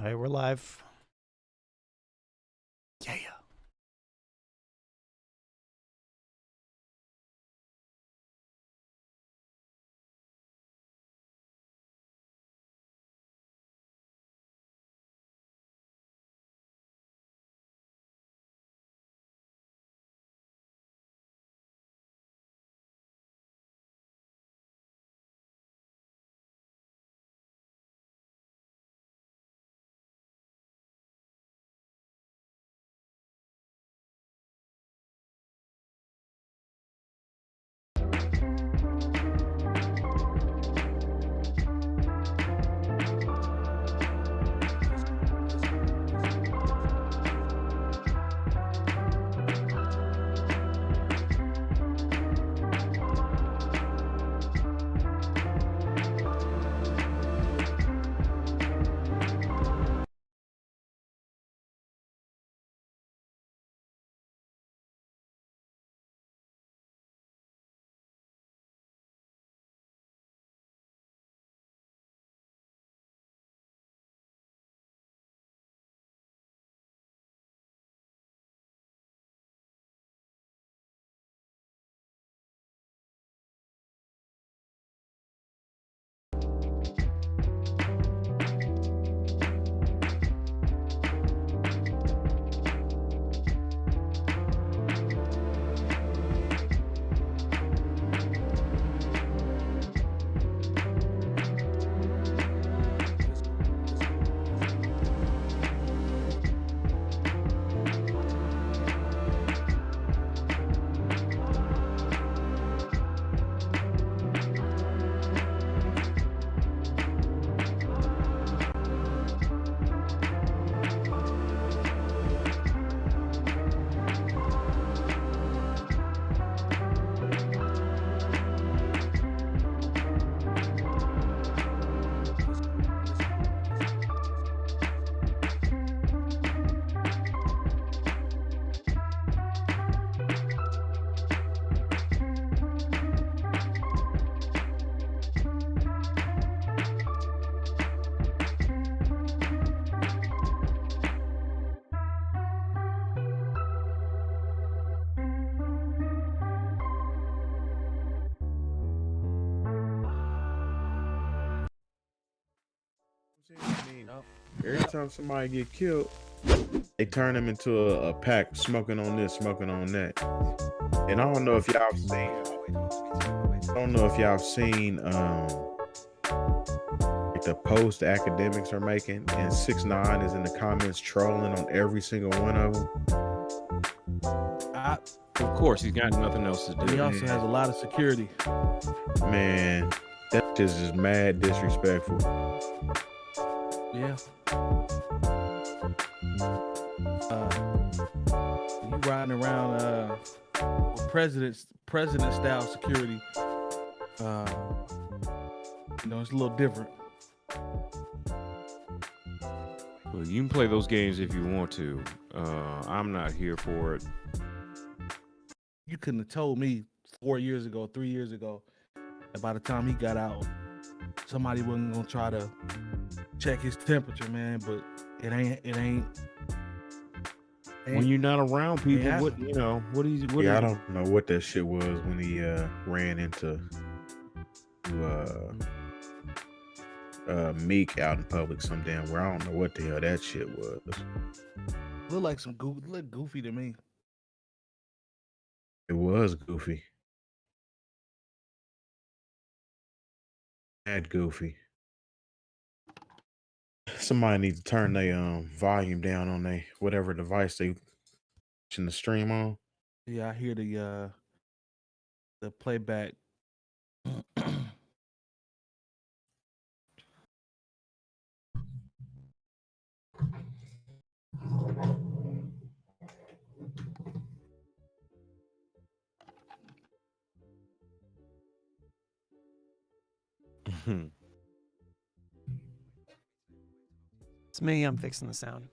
All right, we're live. Yeah. I mean, every time somebody get killed, they turn them into a pack, smoking on this, smoking on that. And I don't know if y'all seen. I don't know if y'all seen like the post academics are making, and 6ix9ine is in the comments trolling on every single one of them. Of course, he's got nothing else to do. He also has a lot of security. Man, that is just mad disrespectful. Yeah. You riding around with president style security. It's a little different. Well, you can play those games if you want to. I'm not here for it. You couldn't have told me 4 years ago, 3 years ago, that by the time he got out, somebody wasn't gonna try to check his temperature, man. But it ain't. When you're not around people, Yeah. what Yeah, I don't know what that shit was when he ran into Meek out in public some damn where. I don't know what the hell that shit was. Look like look goofy to me. It was goofy. Mad goofy. Somebody needs to turn their volume down on their whatever device they watching the stream on. Yeah, I hear the playback. It's me. I'm fixing the sound.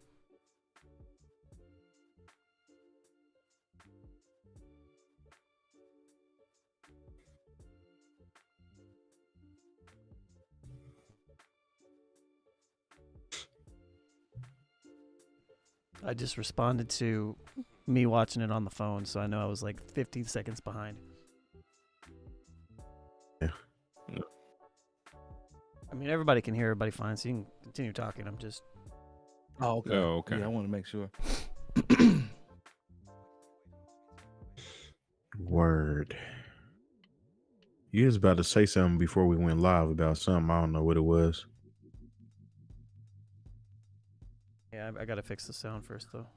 I just responded to me watching it on the phone, so I know I was like 15 seconds behind. Yeah. I mean, everybody can hear everybody fine, so you can continue talking. I'm just. Oh, okay. Oh, okay. Yeah, I want to make sure. Word. You was about to say something before we went live about something. I don't know what it was. Yeah, I gotta fix the sound first, though.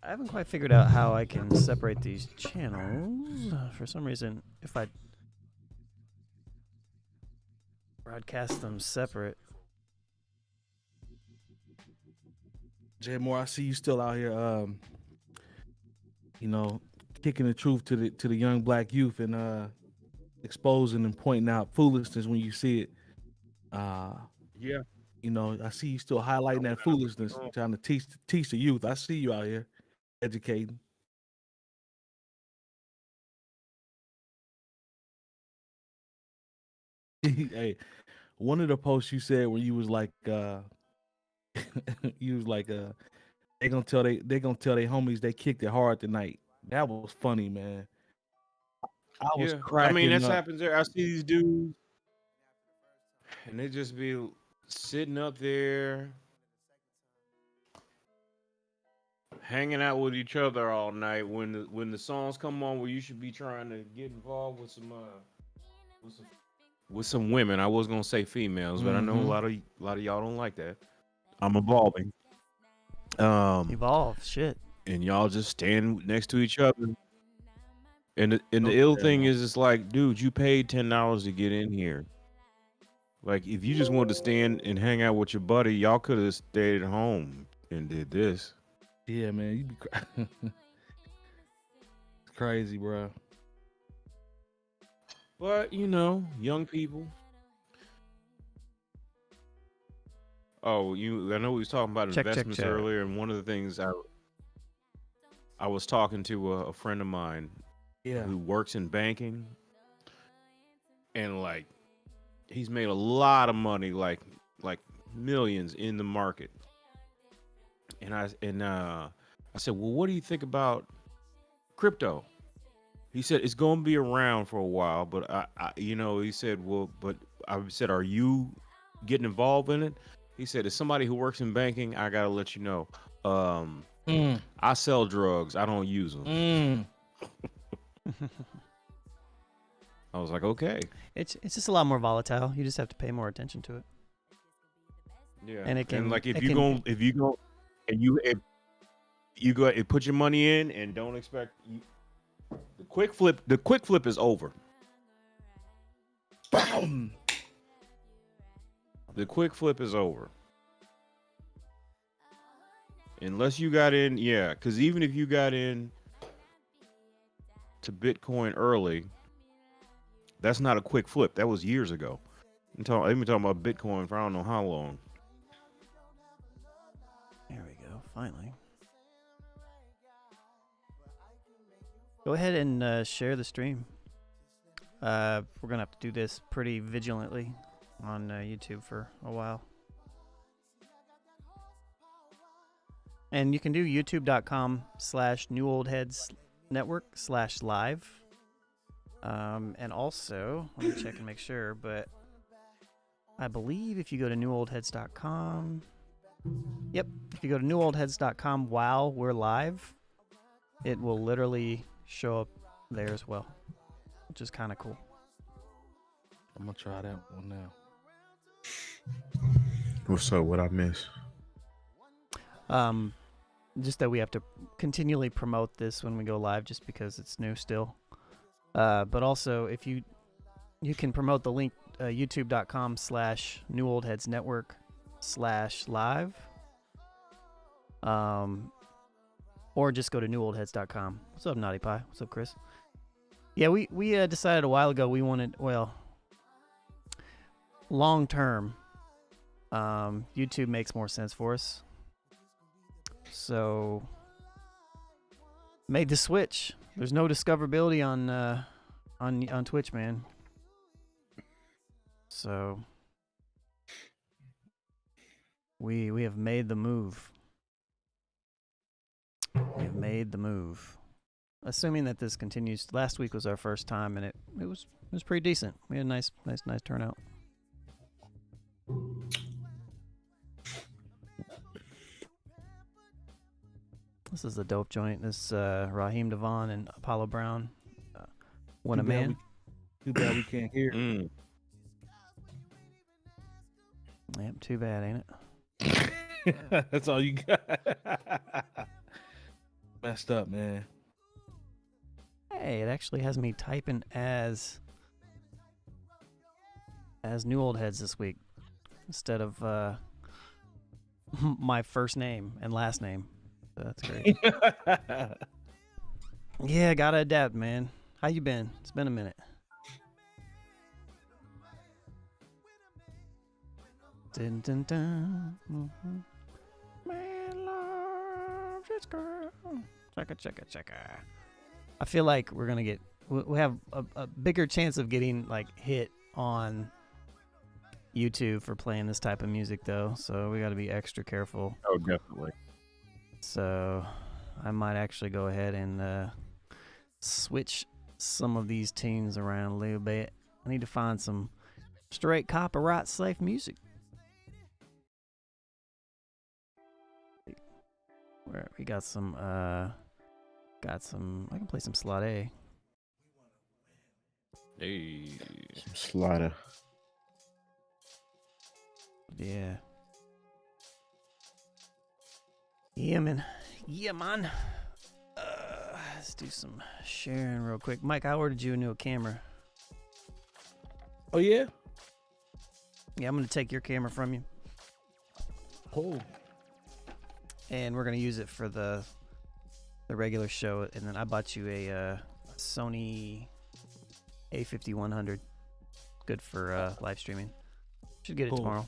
I haven't quite figured out how I can separate these channels. For some reason, if I broadcast them separate. Jay Moore, I see you still out here, kicking the truth to the young black youth and exposing and pointing out foolishness when you see it. Yeah. I see you still highlighting that foolishness, trying to teach the youth. I see you out here educating. Hey, one of the posts you said where you was like, they gonna tell they homies they kicked it hard tonight. That was funny, man. I was cracking I mean, that up. happens there. I see these dudes, and they just be sitting up there, hanging out with each other all night. When the songs come on, where you should be trying to get involved with some women. I was gonna say females, but I know a lot of y'all don't like that. I'm evolving. Evolve, shit. And y'all just stand next to each other. And the ill thing is, it's like, dude, you paid $10 to get in here. Like, if you just wanted to stand and hang out with your buddy, y'all could have stayed at home and did this. Yeah, man, you be it's crazy, bro. But young people. Oh, I know we was talking about investments earlier, and one of the things I was talking to a friend of mine. Yeah. Who works in banking, and like he's made a lot of money, like millions in the market. And I said, well, what do you think about crypto? He said it's going to be around for a while, but he said, well, but I said, are you getting involved in it? He said, as somebody who works in banking, I gotta let you know, I sell drugs, I don't use them. I was like, okay. It's just a lot more volatile. You just have to pay more attention to it. Yeah. And it can, and like if you go and you go and put your money in and don't expect the quick flip is over. The quick flip is over. Unless you got in, because even if you got in to Bitcoin early, that's not a quick flip. That was years ago. I've been talking about Bitcoin for I don't know how long. There we go. Finally. Go ahead and share the stream. We're going to have to do this pretty vigilantly on YouTube for a while. And you can do youtube.com/newoldheadsnetwork/live. And also, let me check and make sure, but I believe if you go to newoldheads.com, if you go to newoldheads.com while we're live, it will literally show up there as well, which is kind of cool. I'm gonna try that one now. What's up? What I miss? Just that we have to continually promote this when we go live, just because it's new still. But also, if you can promote the link, youtube.com/newoldheadsnetwork/live, or just go to newoldheads.com. What's up, Naughty Pie? What's up, Chris? Yeah, we decided a while ago we wanted, long term, YouTube makes more sense for us. So made the switch. There's no discoverability on Twitch, man. So We have made the move. We have made the move. Assuming that this continues. Last week was our first time, and it was pretty decent. We had a nice turnout. This is a dope joint. This Raheem Devon and Apollo Brown. When a Man. Too bad we can't hear. Yep, too bad, ain't it? That's all you got. Messed up, man. Hey, it actually has me typing as New Old Heads this week instead of my first name and last name. So that's great. Yeah, gotta adapt, man. How you been? It's been a minute. Dun, dun, dun. Mm-hmm. Man loves his girl. Checka. I feel like we're gonna get. We have a bigger chance of getting like hit on YouTube for playing this type of music, though. So we got to be extra careful. Oh, definitely. So I might actually go ahead and switch some of these tunes around a little bit. I need to find some straight copyright safe music. Where we got some I can play some Slot A. Hey. Slider. Yeah. Yeah, man. Let's do some sharing real quick. Mike, I ordered you a new camera. Oh yeah. Yeah, I'm gonna take your camera from you, Oh. and we're gonna use it for the regular show. And then I bought you a Sony A5100. Good for live streaming. Should get it Cool. tomorrow.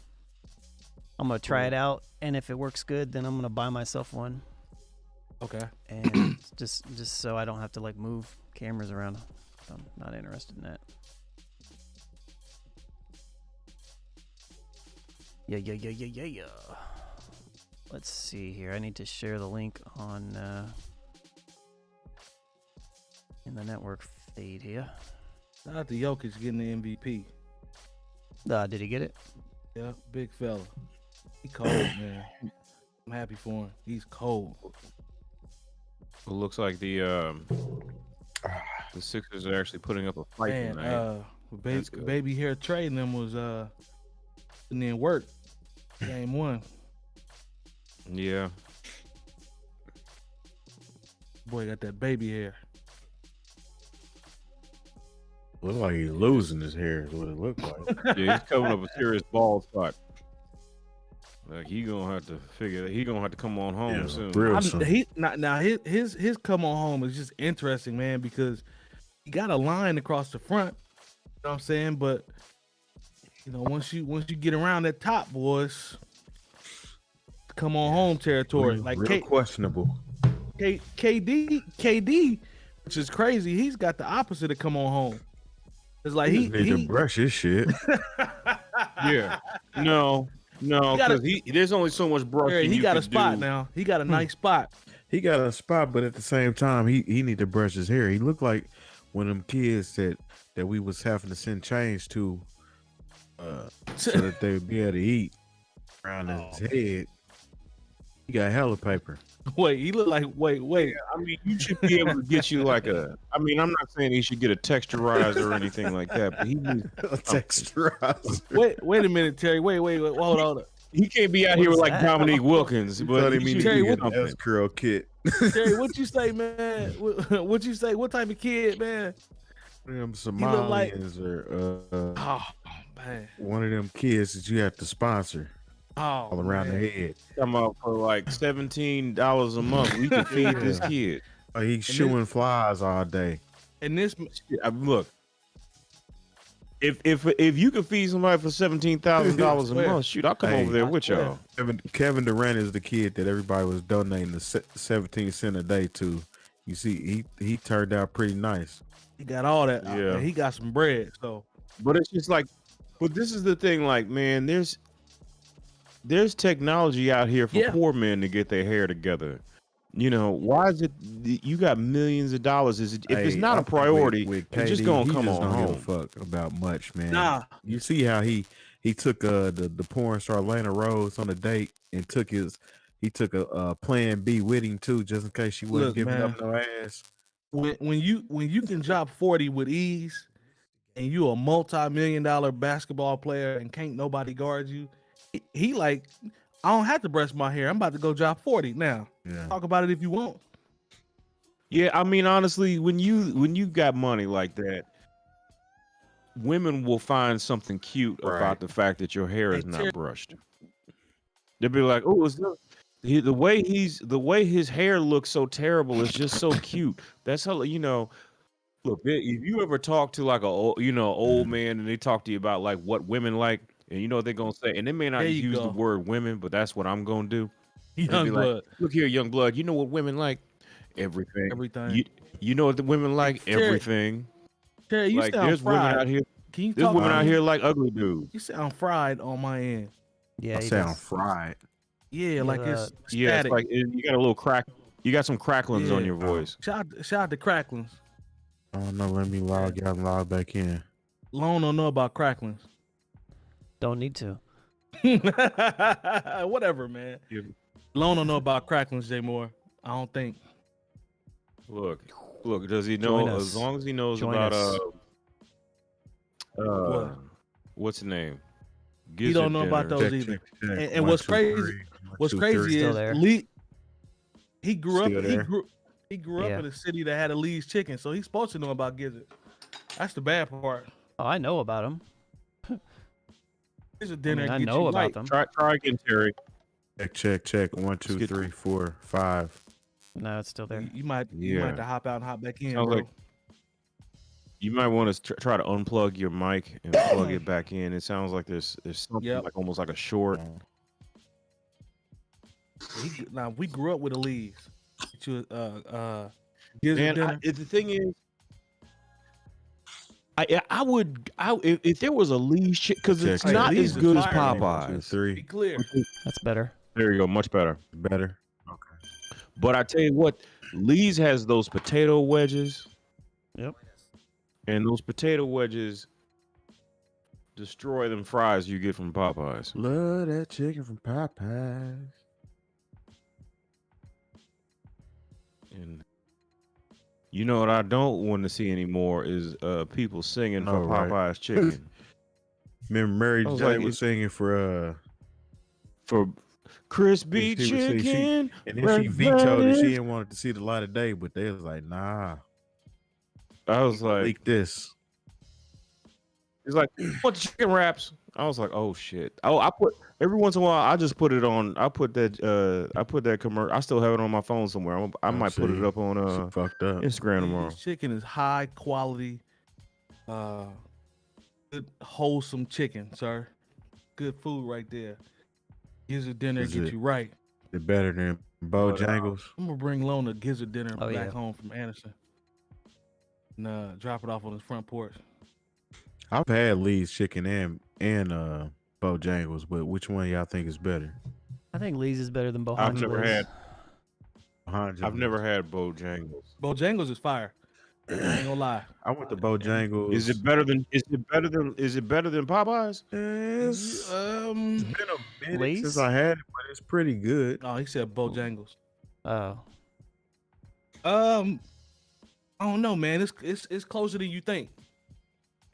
I'm gonna try it out, and if it works good, then I'm gonna buy myself one. Okay. And just so I don't have to like move cameras around. I'm not interested in that. Yeah. Let's see here. I need to share the link on in the network feed here. Shout out to Jokic getting the MVP. Did he get it? Yeah, big fella. He cold, man. I'm happy for him. He's cold. It looks like the Sixers are actually putting up a fight Man, tonight. That's good. baby hair trading them was putting in work. Game one. Yeah. Boy got that baby hair. Look like he's losing his hair. Is what it looked like. Yeah, he's coming up a serious bald spot. Like he gonna have to figure. He gonna have to come on home Yeah, soon. real soon. His come on home is just interesting, man, because he got a line across the front. You know what I'm saying? But you know, once you get around that top, boys, come on home territory. Real, Like real questionable. KD, which is crazy. He's got the opposite of come on home. It's like He need to brush his shit. Yeah. No, because there's only so much brushing. he you got a could spot do. now. He got a nice spot. He got a spot, but at the same time, he need to brush his hair. He looked like one of them kids that we was having to send change to, so that they would be able to eat around his head. He got hella paper. Wait, he looked like wait. I mean, you should be able to get you like a. I mean, I'm not saying he should get a texturizer or anything like that, but he needs. Texturizer. Wait a minute, Terry. Wait, hold on. He can't be out here What with is like that? Dominique Wilkins. But Thought he he mean should Terry, be what- something. S curl kit. Terry, what you say, man? What you say? What type of kid, man? Them look like- Somalians or Oh man. one of them kids that you have to sponsor Oh, all around man. the head. Come out for like $17 a month. We can feed this kid. Like he's shooing flies all day. And this, Look, if you can feed somebody for $17,000 a Swear. month, shoot, I'll come Hey. over there with y'all. Kevin Durant is the kid that everybody was donating the 17 cents a day to. You see, he turned out pretty nice. he got all that. Yeah. He got some bread. So But it's just like, but this is the thing, like, man, there's technology out here for Yeah. poor men to get their hair together. You know, why is it you got millions of dollars? Is it if it's Hey, not I a think priority, with it's just KD, gonna he come just on don't give home. a fuck about much, man. Nah, You see how he took the porn star Lana Rhodes on a date and took a plan B with him too, just in case she wasn't Look, giving man. up no ass. when you can drop 40 with ease, and you a multi-million-dollar basketball player, and can't nobody guard you, he like, I don't have to brush my hair. I'm about to go drop 40 now. Yeah. Talk about it if you want. Yeah, I mean, honestly, when you got money like that, women will find something cute Right. about the fact that your hair is Hey, not Terry- brushed. They'll be like, "Oh, the way his hair looks so terrible is just so cute." That's how you know. Look, if you ever talk to like old man, and they talk to you about like what women like, and you know what they're gonna say, and they may not There you use the go. word women, but that's what I'm gonna do. They'd be Young like, blood, "Look here, young blood. You know what women like? Everything. everything. You know what the women like? Terry, Everything. Terry, you Like sound there's women fried. out here. Can you There's talk women to out me? here like ugly dudes. You sound fried on my end. Yeah, I he sound does. fried. Yeah, like it's Yeah, it's static. like you got a little crack. You got some cracklings on Yeah. your voice. Shout out to Cracklins. I don't know. Let me log out and log back in. Lone don't know about Cracklins. Don't need to. Whatever, man. Yeah. Lone don't know about Cracklins, J Moore. I don't think. Look. Does he Join know? us. As long as he knows Join about us. What? what's the name? He don't know about those Check, either. check, check. And what's One, two, crazy- three. One, What's two, crazy three. Still is there. Lee. He grew Still up. there. He grew up Yeah. in a city that had a Lee's Chicken, so he's supposed to know about Gizzard. That's the bad part. Oh, I know about him. Here's a I dinner. mean, I get know you about right. them. Try again, Terry. Check. 1, 2, get- 3, 4, 5. No, it's still there. You might Yeah. have to hop out and hop back in, Sounds bro. like- You might want to try to unplug your mic and plug it back in. It sounds like there's something Yep. like almost like a short. Now we grew up with the Lee's. Get you Gizzard And dinner. the thing is, if there was a Lee's chick, because it's Check. not Lee's as is good as fire, man. 1, 2, Popeyes. 3. Be clear. That's better. There you go, much better. Better. Okay. But I tell you what, Lee's has those potato wedges. Yep. And those potato wedges destroy them fries you get from Popeyes. Love that chicken from Popeyes. And you know what I don't want to see anymore is people singing for Oh, right. Popeyes chicken. Remember Mary I was J like, was singing for For crispy She would say she- chicken. and then she vetoed it. She didn't want it to see the light of day, but they was like, nah, I was like, leak this. he's like, what the chicken wraps? I was like, oh shit. Oh, I put every once in a while I just put it on. I put that commercial. I still have it on my phone somewhere. I might put it see. up on She fucked up. Instagram tomorrow. Lee's Chicken is high quality, good wholesome chicken, sir. Good food right there. Gizzard dinner Is get it? you right. They're better than Bojangles. I'm gonna bring Lone a Gizzard dinner Oh, back yeah. home from Anderson. And drop it off on his front porch. I've had Lee's chicken and Bojangles, but which one y'all think is better? I think Lee's is better than Bojangles. I've never had Bojangles. Bojangles is fire. I ain't gonna lie. I went to Bojangles. Is it better than Popeyes? It's been a minute Lay's? since I had it, but it's pretty good. No, he said Bojangles. Oh, I don't know, man. It's closer than you think.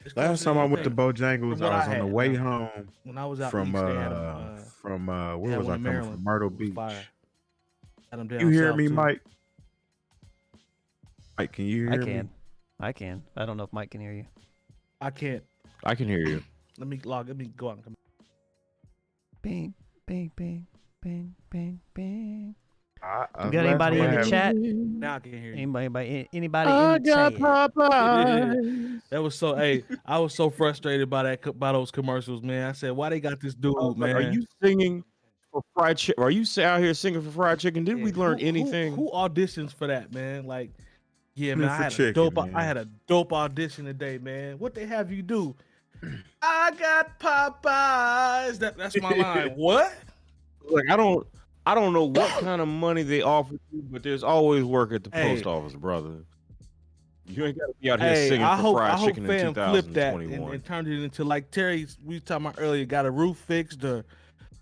It's Last closer time than I you went to think. Bojangles, From what I was I on the had, way no. home When I was out from east, they had 'em, where had was one I in coming Maryland. from? Myrtle It was Beach. fire. Had 'em down You hear south, me, too. Mike? Mike, can you hear I me? can. I can. I don't know if Mike can hear you. I can't. I can hear you. Let me go out and come. Bing, bing, bing, bing, bing, bing. You You got anybody in the chat? Now I can hear you. Anybody in the chat? Popeyes. That was so. Hey, I was so frustrated by those commercials, man. I said, why they got this dude, man? Are you singing for fried chicken? Are you out here singing for fried chicken? Did we Yeah, learn who- anything? Who auditions for that, man? Like, yeah, man, for chicken, man. I had a dope audition today, man. What they have you do? I got Popeyes. That's my line. What? like I don't know what kind of money they offer you, but there's always work at the post office, brother. You ain't gotta be out here Hey, singing I for hope fried chicken in fam flipped that 2021. and turned it into like Terry we were talking about earlier, got a roof fixed or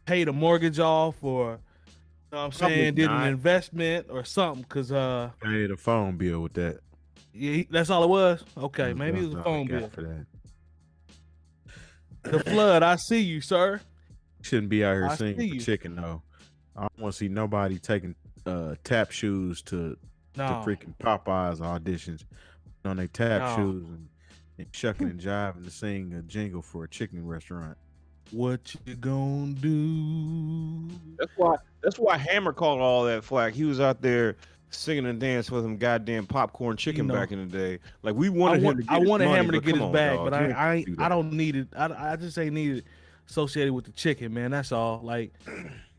paid a mortgage off or you know what I'm Probably saying, did an not. investment or something, cause Paid a phone bill with that. yeah, that's all it was. Okay, That's- maybe it was that's a all I phone got bill. for that. The flood, I see you, sir. Shouldn't be out here I singing see for you. chicken though. I don't want to see nobody taking tap shoes to No, freaking Popeyes auditions on their tap No. shoes and shucking and jiving to sing a jingle for a chicken restaurant. what you gonna do? That's why Hammer called all that flack. He was out there singing and dancing with them goddamn popcorn chicken know, back in the day. Like we wanted him to get I his wanted money, Hammer to but get come his on, bag, dog. but You ain't do I that. don't need it. I just ain't need it associated with the chicken, man. That's all. Like,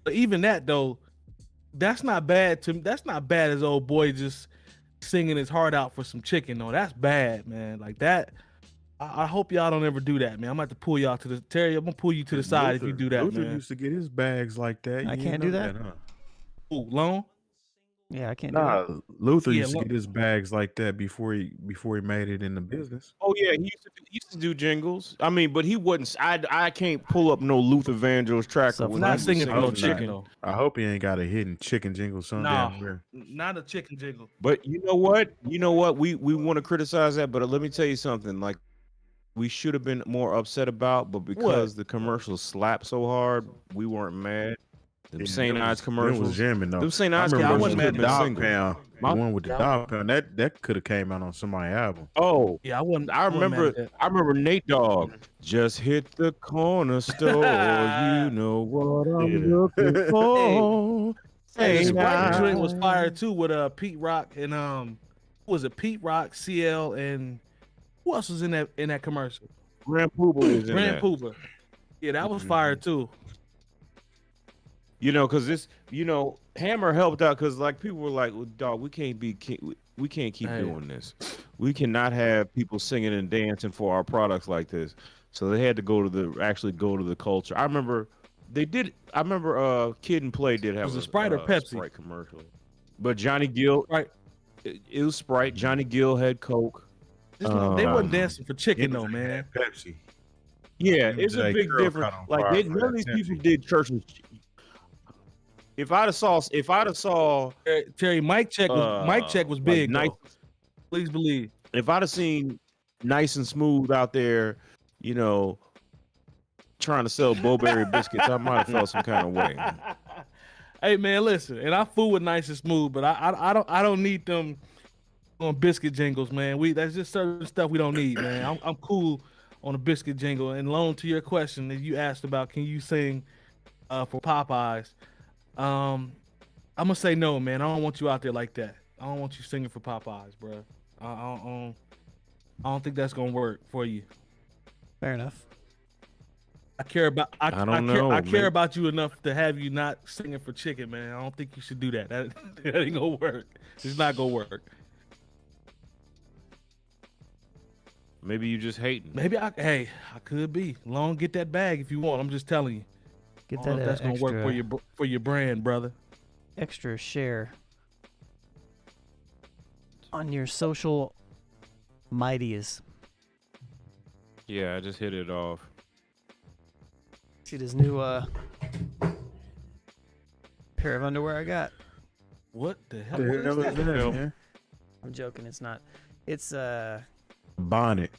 but even that though, that's not bad to me. That's not bad as old boy just singing his heart out for some chicken. though. That's bad, man. Like that. I hope y'all don't ever do that, man. I'm gonna have to pull y'all to the Terry. I'm gonna pull you to the side if you do that, Luther man. used to get his bags like that. I You can't didn't do know that? huh? Ooh, Lone. Yeah, I can't do that. Nah, Luther Yeah, used to get his bags like that before he made it in the business. Oh yeah, he used to do jingles. I mean, but he wasn't. I can't pull up no Luther Vandross track So when Not he was singing for no hope not. chicken though. I hope he ain't got a hidden chicken jingle somewhere. No, not a chicken jingle. But you know what? We want to criticize that, but let me tell you something. Like we should have been more upset about, but because the commercials slapped so hard, we weren't mad. Them St. Ides It was commercials. jamming though. Them St. I Ides remember I the commercials wasn't one could with have the been dog single. pound. The one with the dog pound that could have came out on somebody's album. Oh, Yeah, I wasn't. I wasn't mad at that. remember Nate Dogg. Just hit the corner store. You know what I'm Yeah. looking for. Hey, the St. Sprite joint was Ides. fire too with Pete Rock and who was it? Pete Rock, CL, and who else was in that commercial? Grand Poobah was in Grand that. Poobah. Yeah, that was fire too. You know, because this, Hammer helped out because like people were like, well, dog, we can't keep Hey. doing this. We cannot have people singing and dancing for our products like this. So they had to actually go to the culture. I remember Kid and Play did have Was it Sprite or Pepsi? Sprite commercial. But Johnny Gill, Right. it was Sprite. Johnny Gill had Coke. They wasn't dancing for chicken though, man. Pepsi. Yeah, Them it's a J. big Curl difference. caught on Like fire none for of these that people Pepsi. did churches. If I'd have saw Terry, mic check was like big. nice, though. Please believe. if I'd have seen Nice and Smooth out there, trying to sell Bowberry biscuits, I might have felt some kind of way. Hey man, listen, and I fool with Nice and Smooth, but I don't need them on biscuit jingles, man. That's just certain stuff we don't need, man. I'm cool on a biscuit jingle. And Lone, to your question that you asked about, can you sing for Popeyes? I'm gonna say no, man. I don't want you out there like that. I don't want you singing for Popeyes, bro. I don't think that's gonna work for you. Fair enough. I care about I don't care, know, I care man. about you enough to have you not singing for chicken, man. I don't think you should do that. That ain't gonna work. It's not gonna work. Maybe you just hating. Maybe I could be. Long get that bag if you want. I'm just telling you. Get I don't know that if that's gonna work for your brand, brother. extra share on your social mightiest. Yeah, I just hit it off. See this new pair of underwear I got. What the hell? The What hell is is that? that, man? I'm joking. It's not. It's Bonnet.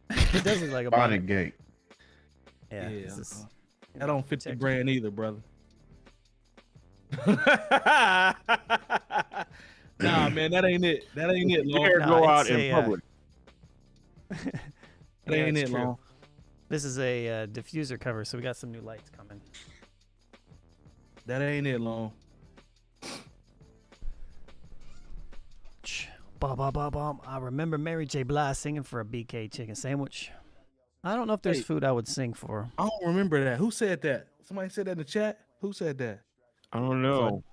it does look like a bonnet. Bonnet gate. Yeah. Yeah, this is, That don't fit the protect- brand either, brother. Nah, man, that ain't it. That ain't it, Long. Dare No, go out it's in a, public. That Yeah, ain't it's it, true. Long. This is a diffuser cover, so we got some new lights coming. That ain't it, Long. Ba ba ba bum. I remember Mary J. Blige singing for a BK chicken sandwich. I don't know if there's Hey. food I would sing for. I don't remember that. Who said that? Somebody said that in the chat. Who said that? I don't know.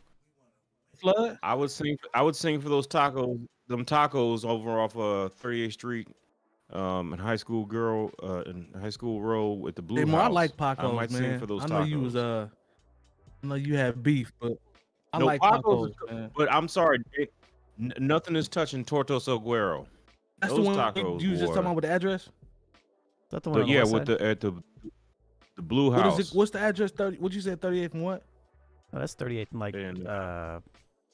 Flood? I would sing for those tacos, them tacos over off 38th Street, in High School Road with the Blue Hey, Mo, I House. like Pacos, I might man. sing for those I tacos. know you was I know you have beef, but I No, like Pacos, tacos, man. but I'm sorry, nothing is touching Tortos El Guero. That's Those the one tacos you was just talking were- about with the address. Is that the one on the yeah, west with side? the Blue What House. is it? What's the address? 30. What you said? 38th and what? Oh, that's 38th and like And, what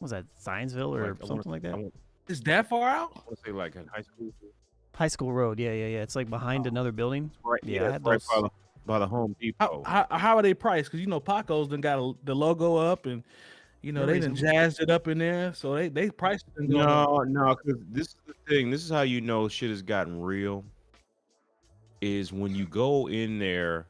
was that, Zionsville or Like, I something like that? I want Is that far out? to say like in high school. High School Road. Yeah. It's like behind another building. Right, Yeah, I it's had right those. by the Home Depot. How are they priced? Because you know Paco's done got the logo up, and you know They're they done jazzed it up in there, so they priced it. No, because this is the thing. This is how you know shit has gotten real. Is when you go in there,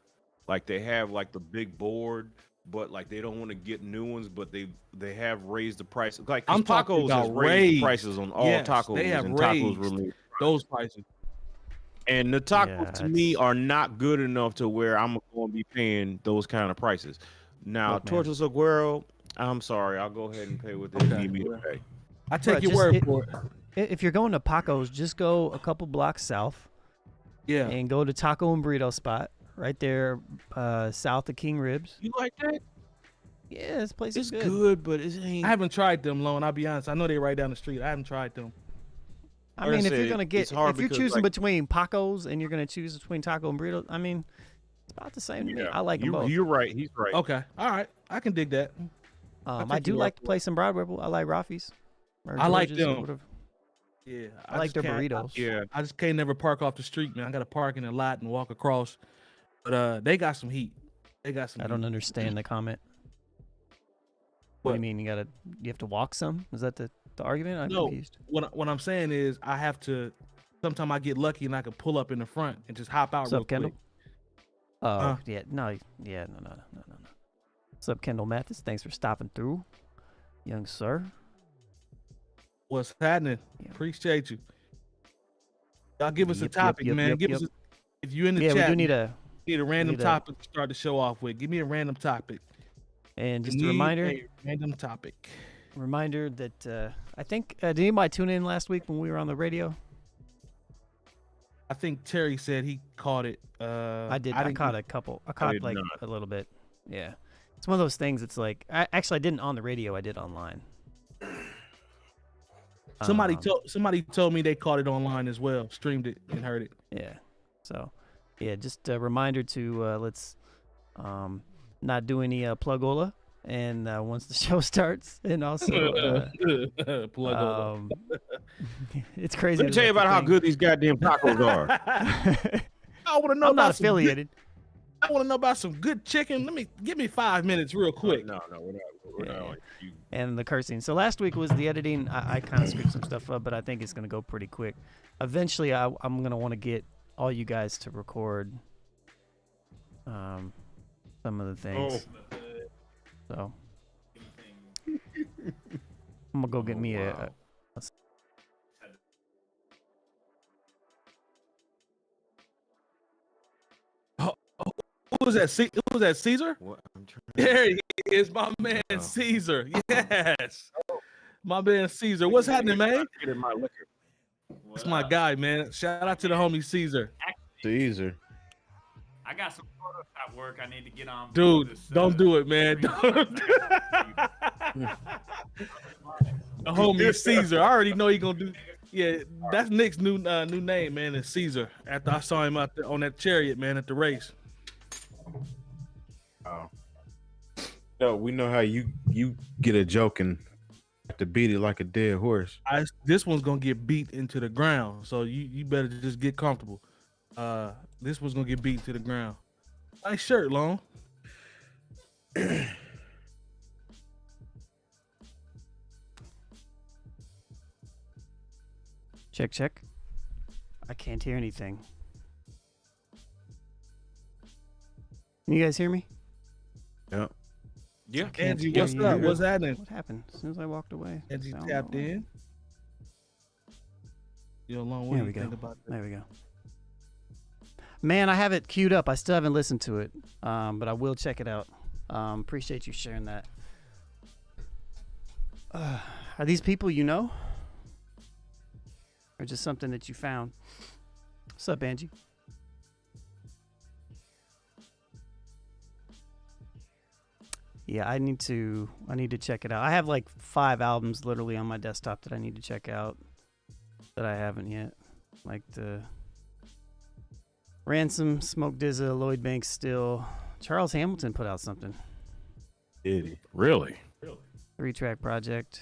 like they have like the big board, but like they don't want to get new ones, but they have raised the price. Like 'cause I'm talking Tacos has about raised raised. prices on all Yes, tacos, they have and tacos raised really. those prices. And the tacos to me it's- are not good enough to where I'm going to be paying those kind of prices. Now, Look, man. Tortas El Guero, I'm sorry, I'll go ahead and pay what they Okay, need me to well. pay. I take Bruh, your just word for it. If you're going to Paco's, just go a couple blocks south Yeah. and go to Taco and Burrito Spot right there, south of King Ribs. You like that? Yeah, this place It's is good. good, but it ain't. I haven't tried them, Lone. I'll be honest. I know they right down the street. I haven't tried them. I Like I mean, if you're said, gonna it's get, hard if you're because, choosing like- between Paco's and you're gonna choose between Taco and Burrito, I mean, it's about the same to me. I like them both. You're right. He's right. Okay. All right. I can dig that. I take do your like word the place in Broad Ripple. I like Rafi's. or I like George's or them. whatever. Yeah. I like just their can't- burritos. Yeah. I just can't never park off the street, man. I got to park in a lot and walk across. But they got some heat. They got some I don't heat. understand the comment. What do you What? mean? You have to walk some? Is that the argument? I'm No. confused. What I'm saying is I have to sometimes I get lucky and I can pull up in the front and just hop out What's real up, Kendall? quick. Oh, Huh? no. What's up, Kendall Mathis? Thanks for stopping through, young sir. What's happening? Yeah. Appreciate you. Y'all give us a Yep, topic, yep, man. yep, give yep. us if you in the Yeah, chat, we do need a, need a random need a- topic to start the show off with. Give me a random topic. and just Need a reminder random topic. that I think, did anybody tune in last week when we were on the radio? I think Terry said he caught it. I did. I didn't- caught a couple. I caught did like not. a little bit. Yeah. It's one of those things. It's like, I didn't on the radio. I did online. Somebody Um, somebody told me they caught it online as well, streamed it and heard it. Yeah. So, yeah, just a reminder to let's not do any plugola, and once the show starts, and also Plug on. it's crazy. Let me tell you about how good these goddamn tacos are. I want to know I'm about not some good- affiliated. I want to know about some good chicken. Give me 5 minutes real quick. No, we're not. Yeah. You, And the cursing. So last week was the editing. I kind of screwed some stuff up, but I think it's going to go pretty quick. Eventually, I'm going to want to get all you guys to record some of the things. So I'm going to go get me wow. Who was that? Who was that? Caesar? what? I'm trying. There he is, my man Oh. Caesar. Yes, my man Caesar. What's happening, man? Get in my liquor. That's my guy, man. Shout out to the homie Caesar. Caesar. I got some Photoshop work I need to get on. Dude, this, don't do it, man. screen. The homie Caesar. I already know he gonna do. Yeah, that's Nick's new name, man. Is Caesar. After I saw him out there on that chariot, man, at the race. Oh. No, we know how you get a joke and have to beat it like a dead horse. This one's gonna get beat into the ground, so you better just get comfortable. This one's gonna get beat to the ground. Nice shirt, Long. Check, check. I can't hear anything. Can you guys hear me? Yep. Yeah. Can't Angie, hear what's you. up? What's happening? What happened? As soon as I walked away. Angie sound tapped went away. in. Yo, Long, what There do we you think go. about that? There we go. Man, I have it queued up. I still haven't listened to it, but I will check it out. Appreciate you sharing that. Are these people you know? Or just something that you found? What's up, Angie? Yeah, I need to check it out. I have like 5 albums literally on my desktop that I need to check out that I haven't yet. Like the Ransom, Smoke DZA, Lloyd Banks still. Charles Hamilton put out something. Did he? Really? 3-track project.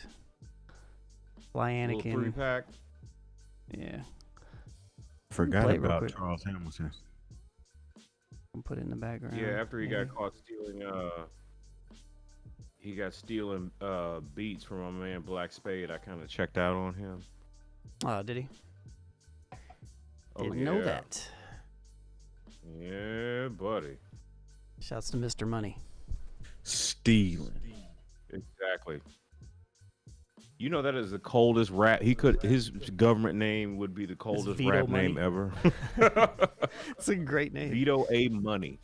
Fly Little Anakin. 3-pack. Yeah. Forgot Play it real about quick. Charles Hamilton. I'll put it in the background. Yeah, after he maybe. got caught stealing, beats from my man Black Spade. I kind of checked out on him. Oh, did he? Oh, Didn't know yeah. that. Yeah, buddy. Shouts to Mr. Money. Stealing. Exactly. You know that is the coldest rap. His government name would be the coldest Vito rap Money. name ever. It's a great name. Vito A. Money.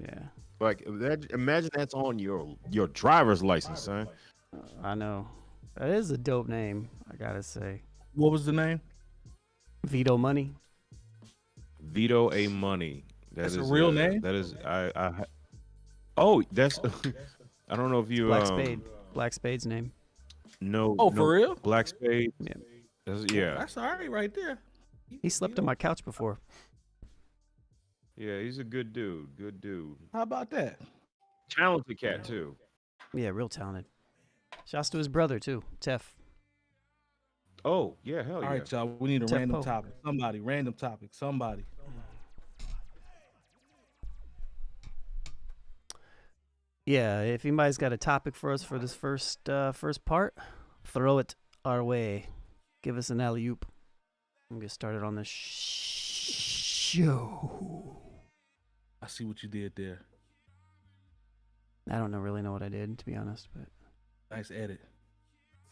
Yeah, Like imagine that's on your driver's license, son. I know. That is a dope name, I gotta say. What was the name? Vito Money. Vito A. Money. That's a real name? That is Oh, that's I don't know if you Black Spade. Black Spade's name. No. Oh, no, for real? Black Spade. Yeah. Yeah. That's all right right there. He slept on my couch before. Yeah, he's a good dude. Good dude. How about that? Talented cat too. Yeah, real talented. Shouts to his brother too, Tef. Oh, yeah, hell All yeah. right, y'all. We need a Tempo. random topic. Somebody, random topic. Somebody. Yeah, if anybody's got a topic for us for this first part, throw it our way. Give us an alley-oop. We'll get started on this show. I see what you did there. I don't really know what I did, to be honest, but Nice edit.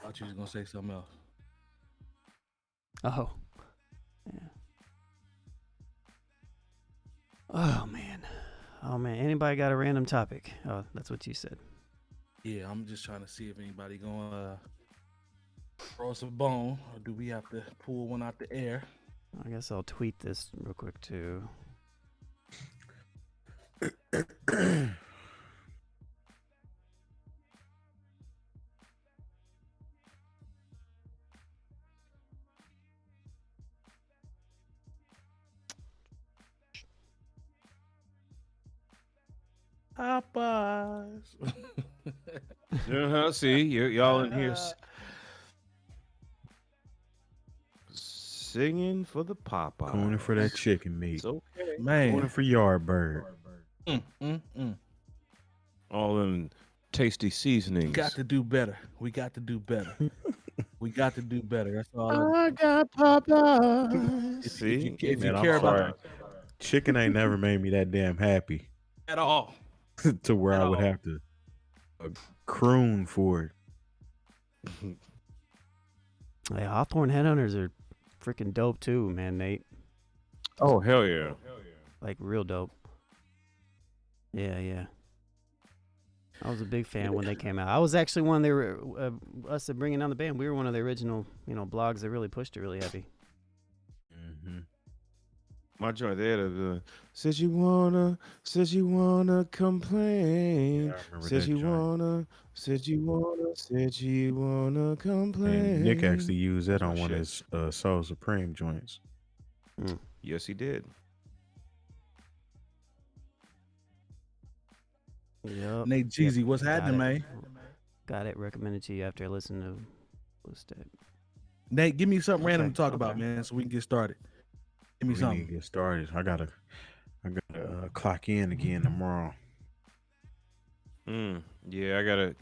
Thought you was gonna say something else. oh, yeah. Oh man. Anybody got a random topic? Oh, that's what you said. Yeah, I'm just trying to see if anybody gonna throw us a bone, or do we have to pull one out the air? I guess I'll tweet this real quick too. Popeyes. See, y'all in here singing for the Popeye. Going for that chicken meat. It's okay. Going Man. for Yardbird. All them tasty seasonings. We got to do better. We got to do better. We got to do better. That's all. I got Popeyes. See, if you Man, care I'm about sorry. Chicken ain't never made me that damn happy at all. to where I would all. have to croon for it. Hey, Hawthorne Headhunters are freaking dope too, man, Nate. oh hell yeah. Like real dope. Yeah. I was a big fan when they came out. I was actually one they were us bringing down the band. We were one of the original, blogs that really pushed it really heavy. Mm-hmm. My joint there, the says you wanna complain. Yeah, I remember Says that you joint. said you wanna complain. And Nick actually used that Oh, on one of shit. his Soul Supreme joints. Yes, he did. Yep. Nate Jeezy, what's Got happening, it. man? Got it recommended to you after I listened to Blue Step. Nate, give me something random to talk Okay. about, man, so we can get started. Give me We need something. to get started. I gotta clock in again tomorrow. Yeah, I gotta.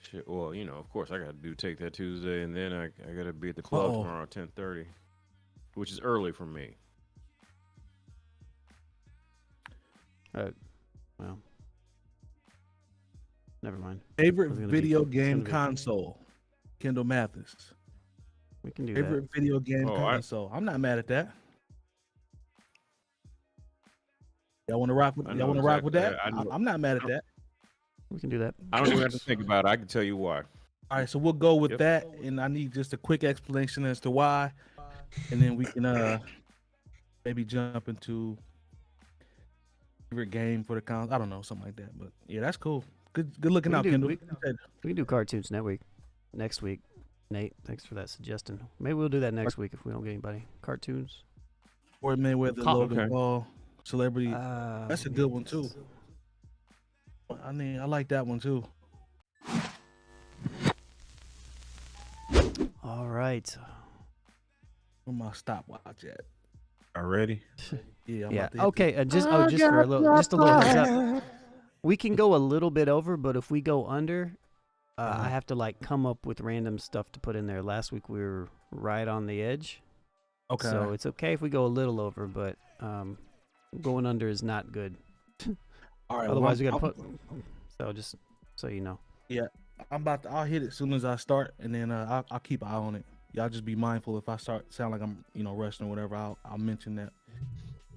Shit. Well, of course, I gotta take that Tuesday, and then I gotta be at the club Uh-oh. tomorrow at 10:30, which is early for me. Well, never mind. Favorite It's gonna be- video it's game gonna be- console? Kendall Mathis. We can do Favorite video game Oh, console? I'm not mad at that. Y'all want to rock with? I Y'all know want to rock with exactly- that? I know- I'm not mad at that. that. We can do that. I don't even have to think about it. I can tell you why. All right, so we'll go with Yep. that, and I need just a quick explanation as to why, and then we can maybe jump into favorite game for the console. I don't know, something like that. But yeah, that's cool. Good looking We out, can Kendall. we can do Cartoons next week. Nate, thanks for that suggestion. Maybe we'll do that next week if we don't get anybody. Cartoons. Floyd Mayweather, Logan Okay. Paul, celebrity. That's a good one too. I mean, I like that one too. All right. Where my stopwatch at? Already? Yeah. I'm Yeah. about to hit Okay. Just for a little, just a little heads up. We can go a little bit over, but if we go under, I have to like come up with random stuff to put in there. Last week we were right on the edge, Okay. so it's okay if we go a little over, but going under is not good. All right. Otherwise, we well, gotta put. So just so you know. I'll hit it as soon as I start, and then I'll keep an eye on it. Y'all just be mindful if I sound like I'm rushing or whatever. I'll mention that.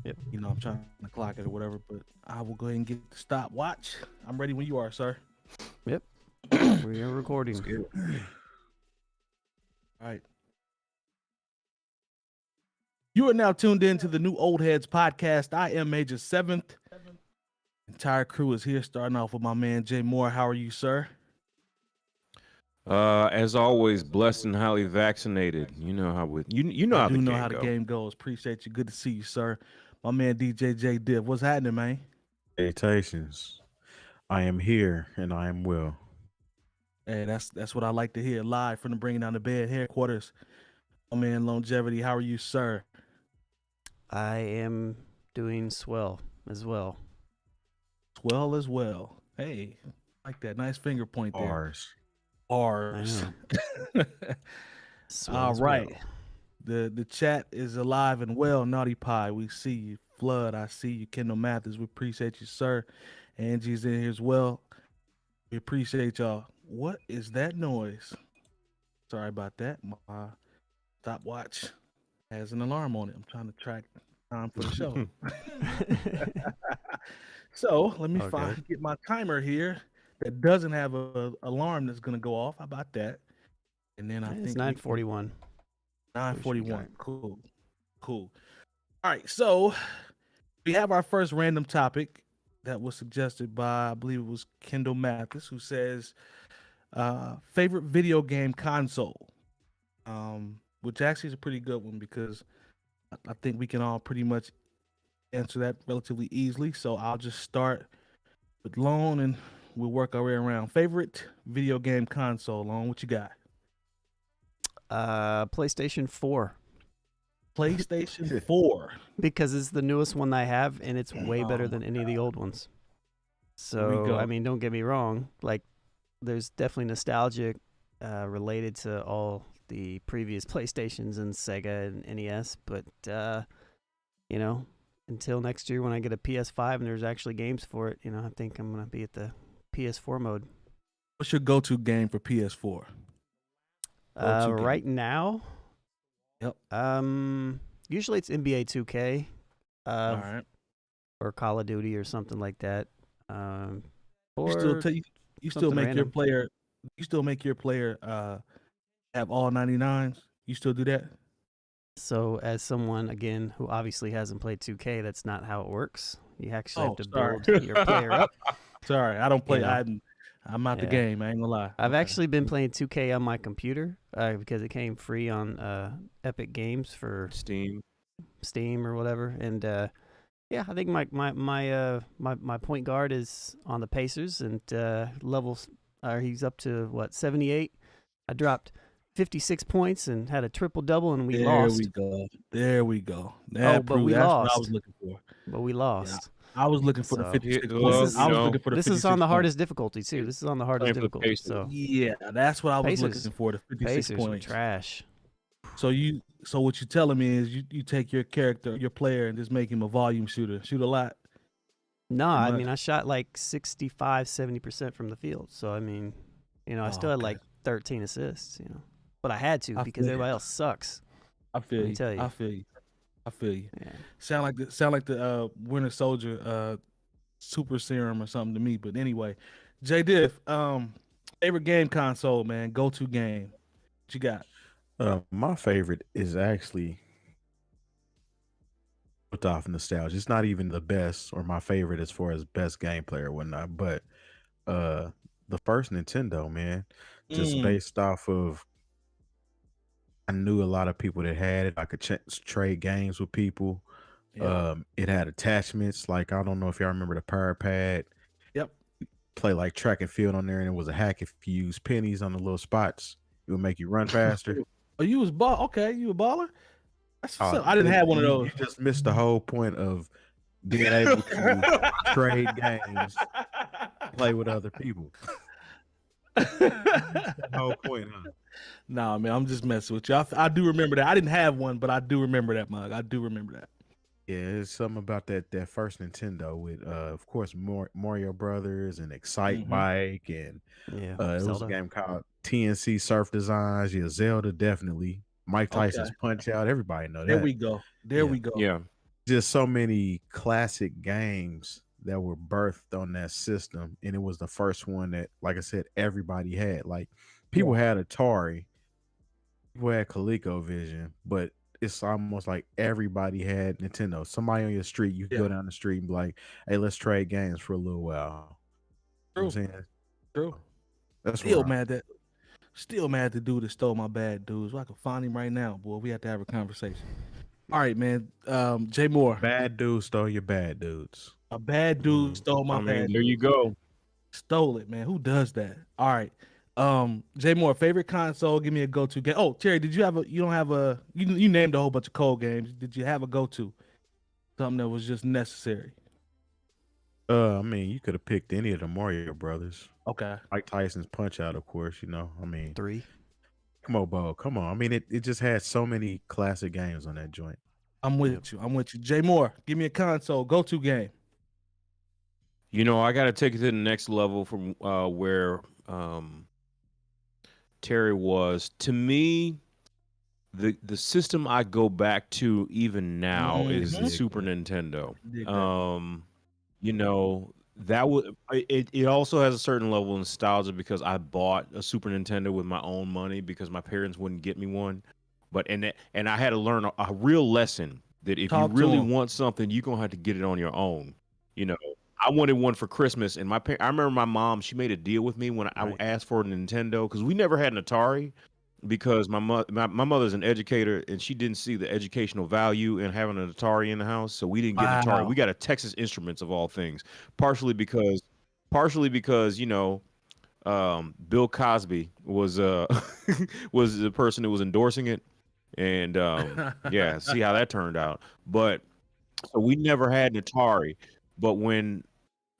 Yep. I'm trying to clock it or whatever, but I will go ahead and get the stopwatch. I'm ready when you are, sir. We are recording. All right. You are now tuned in to the New Old Heads podcast. I am Major 7th. Entire crew is here, starting off with my man Jay Moore. How are you, sir? As always, blessed and highly vaccinated. You know how you know I how do the know game how the go. game goes. Appreciate you. Good to see you, sir. My man DJ J Div. What's happening, man? Salutations. I am here and I am well. Hey, that's what I like to hear live from the Bringing Down the Bed headquarters. My man Longevity. How are you, sir? I am doing swell as well. Well as well. Hey, like that. Nice finger point there. Ours. Ours. Swell All as right. well. The chat is alive and well. Naughty Pie, we see you. Flood, I see you. Kendall Mathis, we appreciate you, sir. Angie's in here as well. We appreciate y'all. What is that noise? Sorry about that. My stopwatch has an alarm on it. I'm trying to track time for the show. So let me get my timer here that doesn't have a alarm that's gonna go off. How about that? And then I It's think 9:41. 9:41. Cool. All right, so we have our first random topic that was suggested by, I believe it was Kendall Mathis, who says favorite video game console, which actually is a pretty good one because I think we can all pretty much answer that relatively easily. So I'll just start with Lone and we'll work our way around. Favorite video game console, Lone, what you got? PlayStation 4. PlayStation 4. Because it's the newest one I have, and it's way better than any of the old ones. So, I mean, don't get me wrong. Like, there's definitely nostalgia related to all the previous PlayStations and Sega and NES. But, until next year when I get a PS5 and there's actually games for it, I think I'm going to be at the PS4 mode. What's your go-to game for PS4? Right now? Yep. Usually it's NBA 2K. All right. Or Call of Duty or something like that. You Or still make random. your player have all 99s? You still do that? So as someone again who obviously hasn't played 2K, that's not how it works. You actually have to build your player up. Sorry, I don't play. Yeah. I'm out the game. I ain't gonna lie. I've actually been playing 2K on my computer because it came free on Epic Games for Steam or whatever. And I think my point guard is on the Pacers and levels. He's up to what 78. I dropped 56 points and had a triple double, and we lost. There we go. But we that's lost. what I was looking for. But we lost. Yeah. I was looking for the So- 56 Yeah, points. I was looking for the This 56 is on the points. hardest difficulty too. This is on the hardest Playing for the difficulty. Pacers. So Yeah, that's what I was Pacers- looking for. The 56 Pacers were points. trash. So what you're telling me is you take your character, your player, and just make him a volume shooter. Shoot a lot. No, Pretty I much. mean I shot like 65-70% from the field. So I mean, I still had okay. like 13 assists. But I had to I because feel you. everybody else sucks. I feel Let me you. tell you. I feel you. Yeah. Sound like the Winter Soldier super serum or something to me. But anyway, J Diff, favorite game console, man. Go-to game. What you got? My favorite is actually built off nostalgia. It's not even the best or my favorite as far as best gameplay or whatnot, but uh the first Nintendo, man, just Mm, based off of I knew a lot of people that had it. I could trade games with people. yeah. It had attachments. Like I don't know if y'all remember the Power Pad. Yep. Play like track and field on there, and it was a hack if you use pennies on the little spots. It would make you run faster. Oh, you was ball. Okay, you a baller. That's what's Oh, up. I didn't have one of you those. just missed the whole point of being able to trade games, play with other people. The whole point, huh? Nah, man, I'm just messing with you. I do remember that. I didn't have one, but I do remember that mug. I do remember that. Yeah, it's something about that first Nintendo with of course Mario Brothers and Excite Mhm. Bike and Yeah. it was a Zelda. game called TNC Surf Designs. Yeah, Zelda definitely. Mike Tyson's Okay. Punch Out. Everybody know There that. we go. There Yeah. we go. Yeah. Just so many classic games that were birthed on that system, and it was the first one that, like I said, everybody had. Like people had Atari, people had ColecoVision, but it's almost like everybody had Nintendo. Somebody on your street, you could go Yeah. down the street and be like, "Hey, let's trade games for a little while." You know what I'm saying? True. That's Still where mad the dude that stole my bad dudes. Well, I can find him right now, boy. We have to have a conversation. All right, man. Jay Moore. bad dudes stole your bad dudes. A bad dude stole my I mean, bad. there you go. Stole it, man. Who does that? All right. Jay Moore, favorite console. Give me a go-to game. Oh, Terry, did you have a? You don't have a. You named a whole bunch of cold games. Did you have a go-to? Something that was just necessary. I mean, you could have picked any of the Mario Brothers. Okay. Mike Tyson's Punch Out, of course. You know, I mean, 3. come on, Bo, come on. I mean, it just had so many classic games on that joint. I'm with you. I'm with you. Jay Moore, give me a console. Go-to game. You know, I got to take it to the next level from where Terry was. To me, the system I go back to even now is the Mhm. Super Nintendo. Dig that. You know, that would it also has a certain level of nostalgia because I bought a Super Nintendo with my own money because my parents wouldn't get me one. But and I had to learn a real lesson that if Talk you to really 'em. want something, you're gonna have to get it on your own. You know, I wanted one for Christmas, and I remember my mom, she made a deal with me when I Right. asked for a Nintendo because we never had an Atari because my mother's an educator and she didn't see the educational value in having an Atari in the house, so we didn't get an Atari. Wow. We got a Texas Instruments of all things, partially because you know Bill Cosby was was the person who was endorsing it, and yeah, see how that turned out. But so we never had an Atari, but when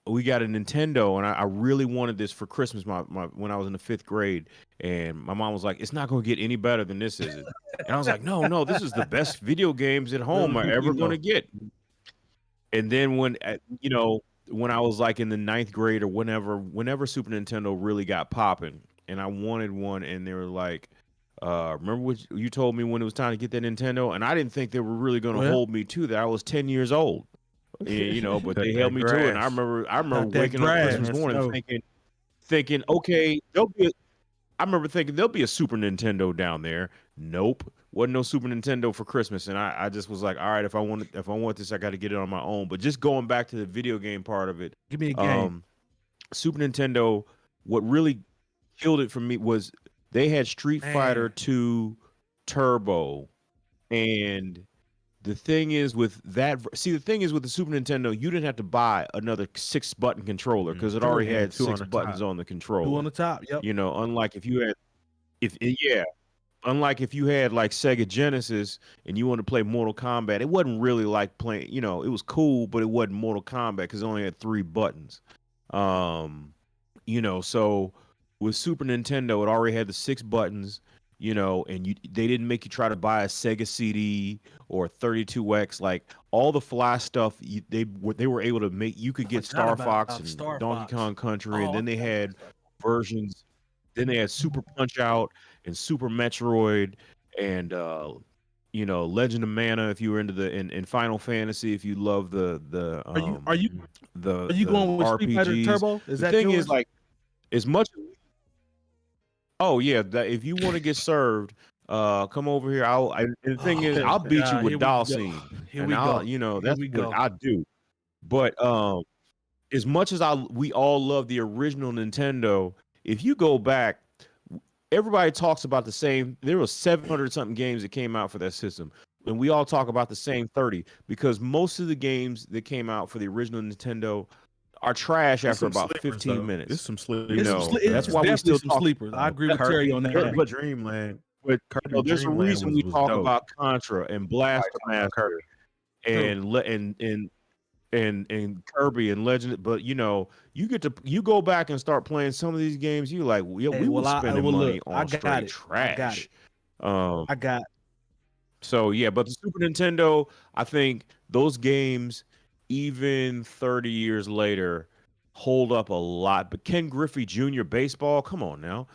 we got a Nintendo, and I really wanted this for Christmas. When I was in the 5th grade, and my mom was like, "It's not going to get any better than this, is it?" And I was like, "No, this is the best video games at home are ever going to get." And then when you know, when I was like in the 9th grade or whenever Super Nintendo really got popping, and I wanted one, and they were like, remember what you told me when it was time to get that Nintendo? And I didn't think they were really going to Well. hold me to that. I was 10 years old. You know, but Cut they that held me to it. And I grass. remember Cut that waking up grass. Christmas morning Snow. thinking, okay, I remember thinking there'll be a Super Nintendo down there. Nope, wasn't no Super Nintendo for Christmas, and I just was like, all right, if I want this, I got to get it on my own. But just going back to the video game part of it, Give me a game. Super Nintendo, what really killed it for me was they had Street Fighter Man. 2 Turbo, and the thing is with that, the thing is with the Super Nintendo, you didn't have to buy another 6-button controller because it True, already yeah, had 2 on 6 the buttons top. on the 2 controller. on the top. Yep. You know, unlike if you had, unlike if you had like Sega Genesis and you wanted to play Mortal Kombat, it wasn't really like playing. You know, it was cool, but it wasn't Mortal Kombat because it only had 3 buttons. You know, so with Super Nintendo, it already had the 6 buttons. You know, and they didn't make you try to buy a Sega CD or 32X. Like all the fly stuff, they were able to make. You could get Star forgot Fox about and Star Donkey Fox. Kong Country, Oh, and then they okay. had versions. Then they had Super Punch Out and Super Metroid and you know, Legend of Mana if you were into the in Final Fantasy, if you love the Are you going with Street Fighter RPGs. Turbo? Is The that thing yours? is, like, as much. Oh yeah, that if you want to get served, Come over here. And the thing is, Oh, I'll beat you God, with here we go. Dalsine, Here and we I'll, go. you know, Here that's we what go. I do. But as much as we all love the original Nintendo, if you go back, everybody talks about the same. There was 700 something games that came out for that system, and we all talk about the same 30 because most of the games that came out for the original Nintendo are trash There's after some about sleepers, 15 though. minutes. There's some sleepers. You It's, know, it's that's why we definitely still some talk. sleepers. I agree with Kirby, Terry on that. Kirby Dreamland. But Kirby there's a Dreamland reason we was talk dope. about Contra and Blaster Master Kirby. and Kirby and Legend. But you know, you go back and start playing some of these games. You like, yeah, Hey, we well, were spending money look, on straight it. trash. I got So yeah, but the Super Nintendo, I think those games, even 30 years later, hold up a lot. But Ken Griffey Jr. baseball, come on now.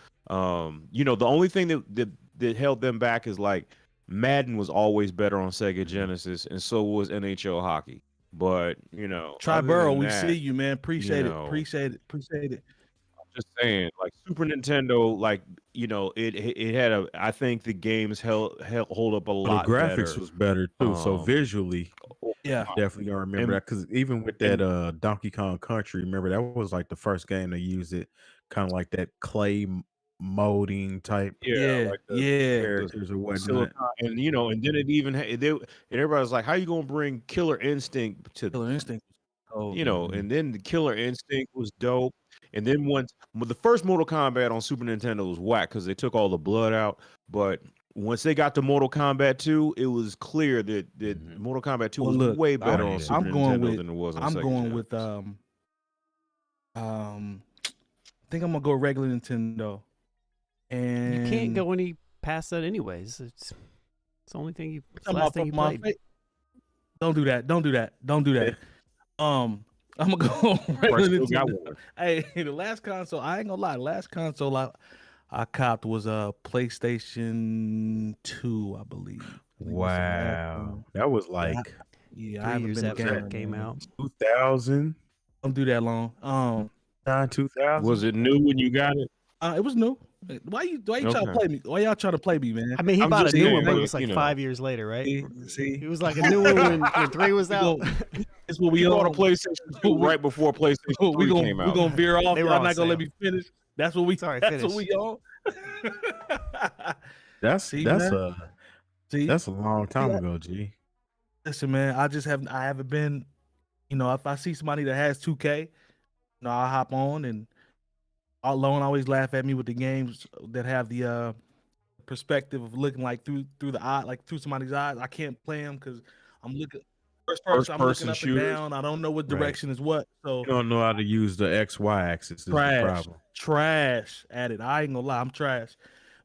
You know, the only thing that held them back is like Madden was always better on Sega Genesis, and so was NHL hockey. But you know, other Triborough. than We that, see you, man. Appreciate know, it. Appreciate it. just saying, like Super Nintendo, like you know, it had a. I think the games hold up a The lot. graphics better. was better too. So visually, Yeah, definitely gonna remember that because even with that Donkey Kong Country, remember that was like the first game to use it, kind of like that clay molding type. Like the characters or whatnot. Silicon, and you know, and then it even and everybody's like, how you gonna bring Killer Instinct to Killer Instinct. Oh, you know, and then the Killer Instinct was dope. And then once the first Mortal Kombat on Super Nintendo was whack because they took all the blood out. But once they got to Mortal Kombat 2, it was clear that Mortal Kombat 2 was way better on Super Nintendo than it was on Sega Genesis. I think I'm gonna go regular Nintendo. And You can't go any past that anyways. It's the only thing you. It's the last thing you played. Don't do that. I'm gonna go regular Nintendo. Hey, the last console, I ain't gonna lie, the last console I copped was a PlayStation 2, I believe. Wow, that was like I 3 haven't years been after it came out. 2000. Don't do that long. 2000. Was it new when you got it? It was new. Why you trying to play me? Why y'all trying to play me, man? I mean, he I'm bought a just new saying, one, but it like, was like you know. 5 years later, right? See, It was like a new one when 3 was out. it's what we You bought a on. PlayStation 2 right before PlayStation 3 came out. We're gonna veer off. They were Y'all on not gonna let sale. me finish. That's what we. Sorry, That's what finish. we on. That's See, that's man? a that's a long time ago, G. Listen, man. I haven't been. You know, if I see somebody that has 2K, you know, I'll hop on and Lone always laugh at me with the games that have the perspective of looking like through the eye, like through somebody's eyes. I can't play them because I'm looking first person. I'm looking up shooters. and down. I don't know what Right. direction is what. So You don't know how to use the XY axis. Is the problem. trash at it. I ain't gonna lie, I'm trash.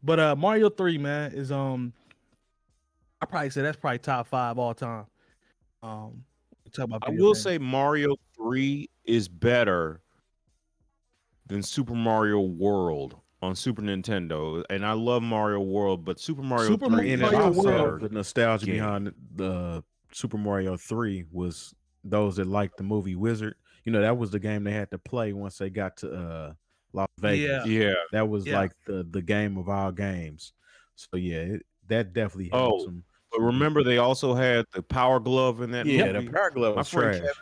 But Mario 3, man, is I probably say that's probably top 5 all time. Talk about I video will games. say Mario 3 is better than Super Mario World on Super Nintendo, and I love Mario World, but Super Mario 3 And is it Mario also World. the nostalgia game. behind the Super Mario 3 was those that liked the movie Wizard. You know, that was the game they had to play once they got to Las Vegas. Yeah. That was Yeah. like the game of all games. So yeah, that definitely helps them. But remember, they also had the Power Glove in that Yeah, movie. the Power Glove was My friend trash.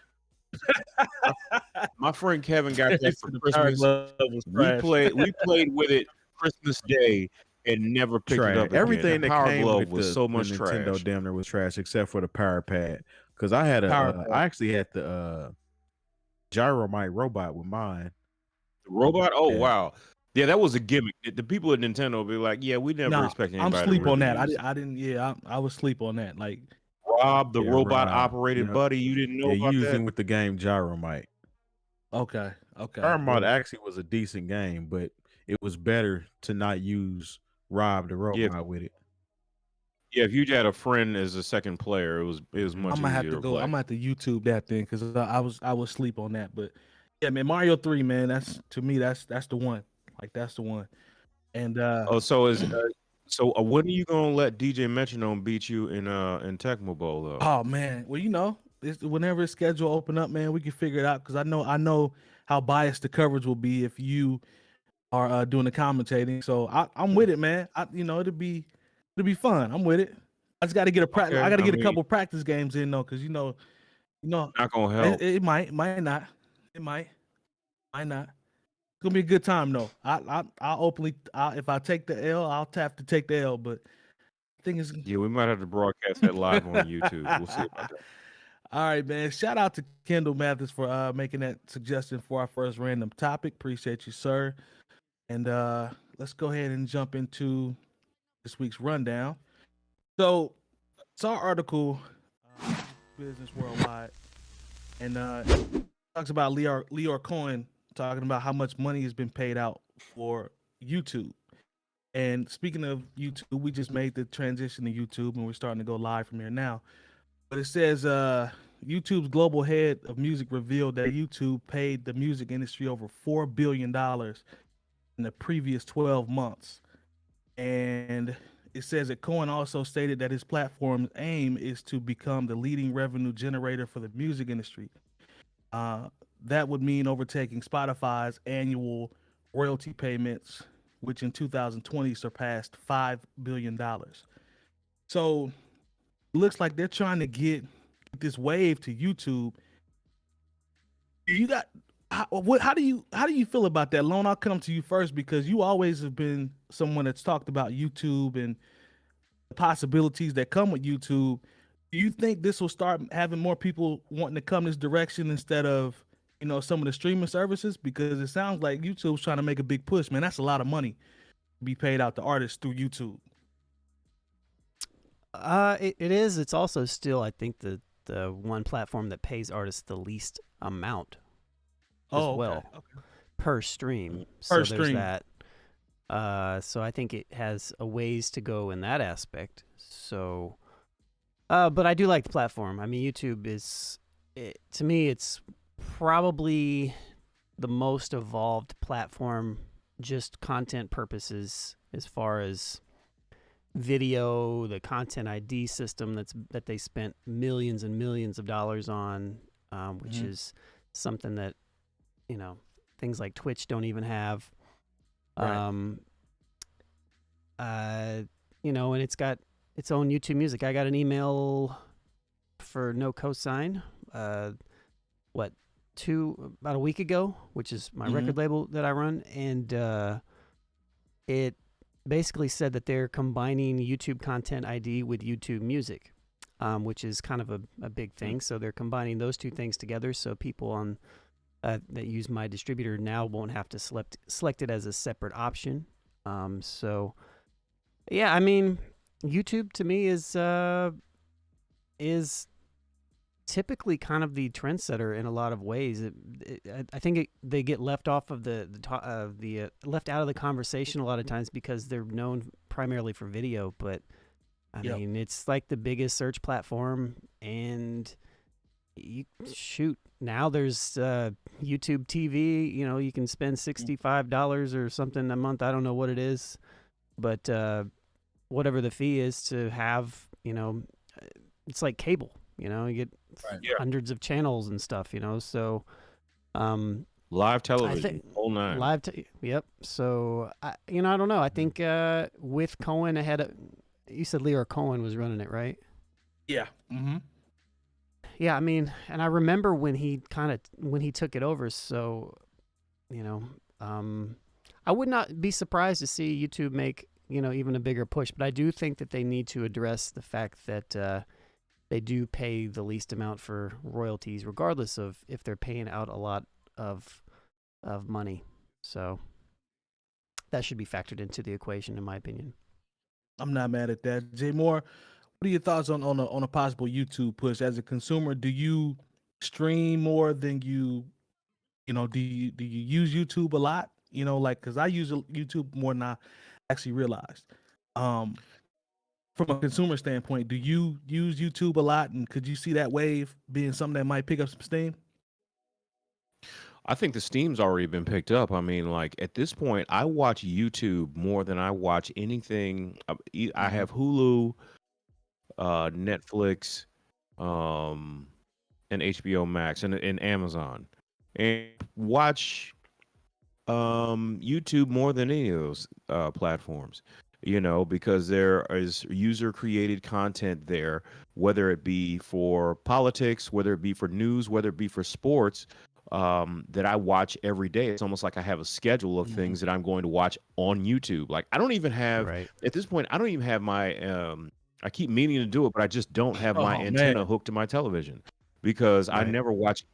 My friend Kevin got that for The Power Christmas. Glove was trash. We played with it Christmas Day and never picked it up again. Everything The that Power came Glove with was the, so the much Nintendo trash. damn near was trash, except for the Power Pad. Because I had I actually had the Gyromite robot with mine. The robot? Oh Yeah. wow. Yeah, that was a gimmick. The people at Nintendo would be like, "Yeah, we never Nah, expect I'm anybody." sleep to on really that. use it. I didn't. Yeah, I was sleep on that. Like Rob, the Yeah, robot Rob. operated Yeah. buddy. You didn't know Yeah, about using that? with the game Gyromite. okay. Gyromite actually was a decent game, but it was better to not use Rob the robot with it. Yeah, if you had a friend as a second player, it was much I'm gonna have easier to to go. play. I'm gonna have to YouTube that thing because I was sleep on that. But yeah, man, Mario 3, man, that's to me that's the one. Like that's the one. And Oh, so when are you gonna let DJ Metronome beat you in Tecmo Bowl though? oh man, well you know, whenever his schedule open up, man, we can figure it out because I know how biased the coverage will be if you are doing the commentating. So I'm with it, man. It'll be It'll be fun. I'm with it. I just got to get a practice. Okay, I got to I get a mean- couple practice games in though, because you know, Not gonna help. it might not. It might not. It's gonna be a good time though. I'll openly. If I take the L, I'll have to take the L. But the thing is, Yeah, we might have to broadcast that live on YouTube. We'll see about that. All right, man. Shout out to Kendall Mathis for making that suggestion for our first random topic. Appreciate you, sir. And let's go ahead and jump into this week's rundown. So, saw an article, Business Worldwide, and talks about Leor Cohen talking about how much money has been paid out for YouTube. And speaking of YouTube, we just made the transition to YouTube, and we're starting to go live from here now. But it says YouTube's global head of music revealed that YouTube paid the music industry over $4 billion in the previous 12 months. And it says that Cohen also stated that his platform's aim is to become the leading revenue generator for the music industry. That would mean overtaking Spotify's annual royalty payments, which in 2020 surpassed $5 billion. So it looks like they're trying to get this wave to YouTube. How do you feel about that, Lone? I'll come to you first because you always have been someone that's talked about YouTube and the possibilities that come with YouTube. Do you think this will start having more people wanting to come this direction instead of, you know, some of the streaming services? Because it sounds like YouTube's trying to make a big push. Man, that's a lot of money to be paid out to artists through YouTube. It is. It's also still, I think, the one platform that pays artists the least amount as well per stream. Per so there's stream. that. So I think it has a ways to go in that aspect. So, but I do like the platform. I mean, YouTube is, to me, it's probably the most evolved platform, just content purposes, as far as video, the content ID system that they spent millions and millions of dollars on, which is something that, you know, things like Twitch don't even have. Right. You know, and it's got its own YouTube Music. I got an email for No Cosign, about a week ago, which is my record label that I run, and it basically said that they're combining YouTube Content ID with YouTube Music, which is kind of a big thing. So they're combining those two things together, so people on that use my distributor now won't have to select it as a separate option. So yeah, I mean, YouTube to me is typically kind of the trendsetter in a lot of ways. I think they get left off of left out of the conversation a lot of times because they're known primarily for video. But I mean, it's like the biggest search platform, and now there's YouTube TV. You know, you can spend $65 or something a month. I don't know what it is, but whatever the fee is to have, you know, it's like cable. You know, you get hundreds of channels and stuff, you know, so Live television, whole nine. Yep. So, I don't know. I think with Cohen ahead of, you said Leor Cohen was running it, right? Yeah. Mm-hmm. Yeah, I mean, and I remember when he took it over, so, you know, I would not be surprised to see YouTube make, you know, even a bigger push, but I do think that they need to address the fact that they do pay the least amount for royalties, regardless of if they're paying out a lot of money. So that should be factored into the equation, in my opinion. I'm not mad at that. Jay Moore, what are your thoughts on a possible YouTube push? As a consumer, do you stream more than do you use YouTube a lot? You know, like, because I use YouTube more than I actually realized. From a consumer standpoint, do you use YouTube a lot, and could you see that wave being something that might pick up some steam? I think the steam's already been picked up. I mean, like at this point, I watch YouTube more than I watch anything. I have Hulu, Netflix, and HBO Max, and Amazon, and watch YouTube more than any of those platforms. because there is user created content there, whether it be for politics, whether it be for news, whether it be for sports, that I watch every day. It's almost like I have a schedule of things that I'm going to watch on YouTube. Like I don't even have, Right. at this point, I don't even have my, I keep meaning to do it, but I just don't have my antenna hooked to my television because I Right. never watch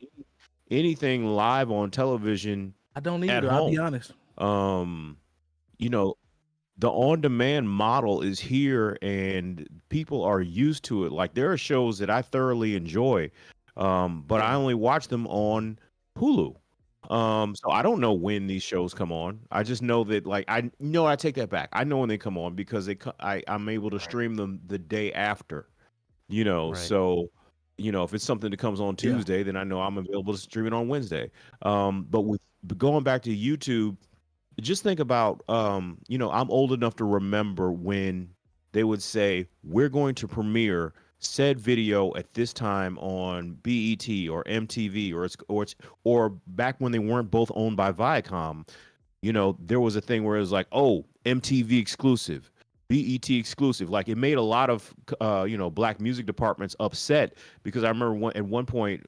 anything live on television I don't at either. I'll be home. honest. You know, the on-demand model is here and people are used to it. Like there are shows that I thoroughly enjoy, but I only watch them on Hulu. So I don't know when these shows come on. I just know that, like, I take that back. I know when they come on because I'm able to stream them the day after. Right. So if it's something that comes on Yeah. Tuesday, then I know I'm available to stream it on Wednesday. But going back to YouTube, just think about, I'm old enough to remember when they would say, we're going to premiere said video at this time on BET or MTV or back when they weren't both owned by Viacom. There was a thing where it was like, oh, MTV exclusive, BET exclusive. Like it made a lot of, black music departments upset because I remember at one point,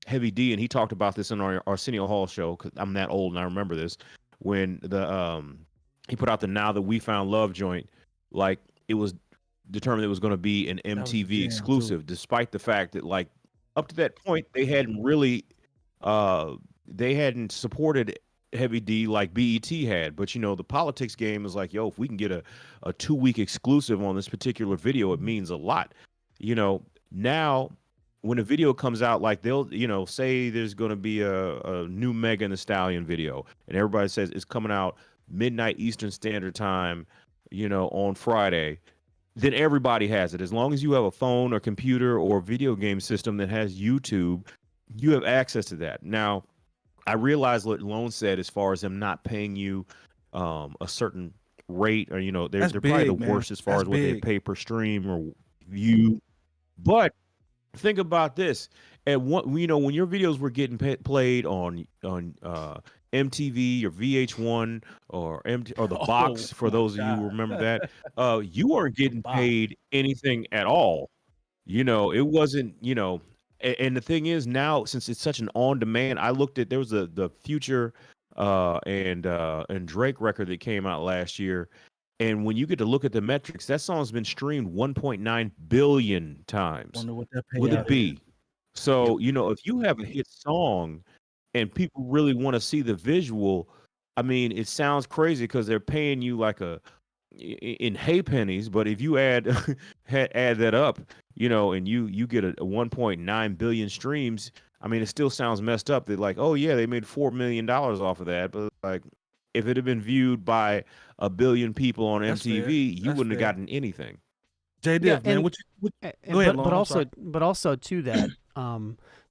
Heavy D, and he talked about this in our Arsenio Hall show, because I'm that old and I remember this, when he put out the Now That We Found Love joint, like it was determined it was going to be an was a MTV jam, exclusive, despite the fact that, like, up to that point they hadn't really supported Heavy D like BET had. But the politics game is like, yo, if we can get a 2-week exclusive on this particular video, it means a lot. Now when a video comes out, like they'll, say there's going to be a new Megan Thee Stallion video, and everybody says it's coming out midnight Eastern Standard Time, on Friday, then everybody has it. As long as you have a phone or computer or video game system that has YouTube, you have access to that. Now, I realize what Lone said as far as them not paying you a certain rate, or they're That's probably the big, man. worst as far That's as what they big. pay per stream or view. But think about this: when your videos were getting played on MTV or VH1 or the Box, for my those of you who God. remember that, you weren't getting Box. paid anything at all. It wasn't. And the thing is, now, since it's such an on-demand, I looked at, there was the Future and Drake record that came out last year, and when you get to look at the metrics, that song's been streamed 1.9 billion times Wonder what that with a payout is. B. So if you have a hit song and people really want to see the visual, I mean, it sounds crazy because they're paying you like in hay pennies, but if you add that up, and you get a 1.9 billion streams, I mean, it still sounds messed up that, like, oh yeah, they made $4 million off of that, but like, if it had been viewed by 1 billion people on That's MTV, fair. you That's wouldn't have fair. gotten anything. J Diff, Yeah, man, and- what And- Go ahead, but Lon, I'm also, sorry. but also to that,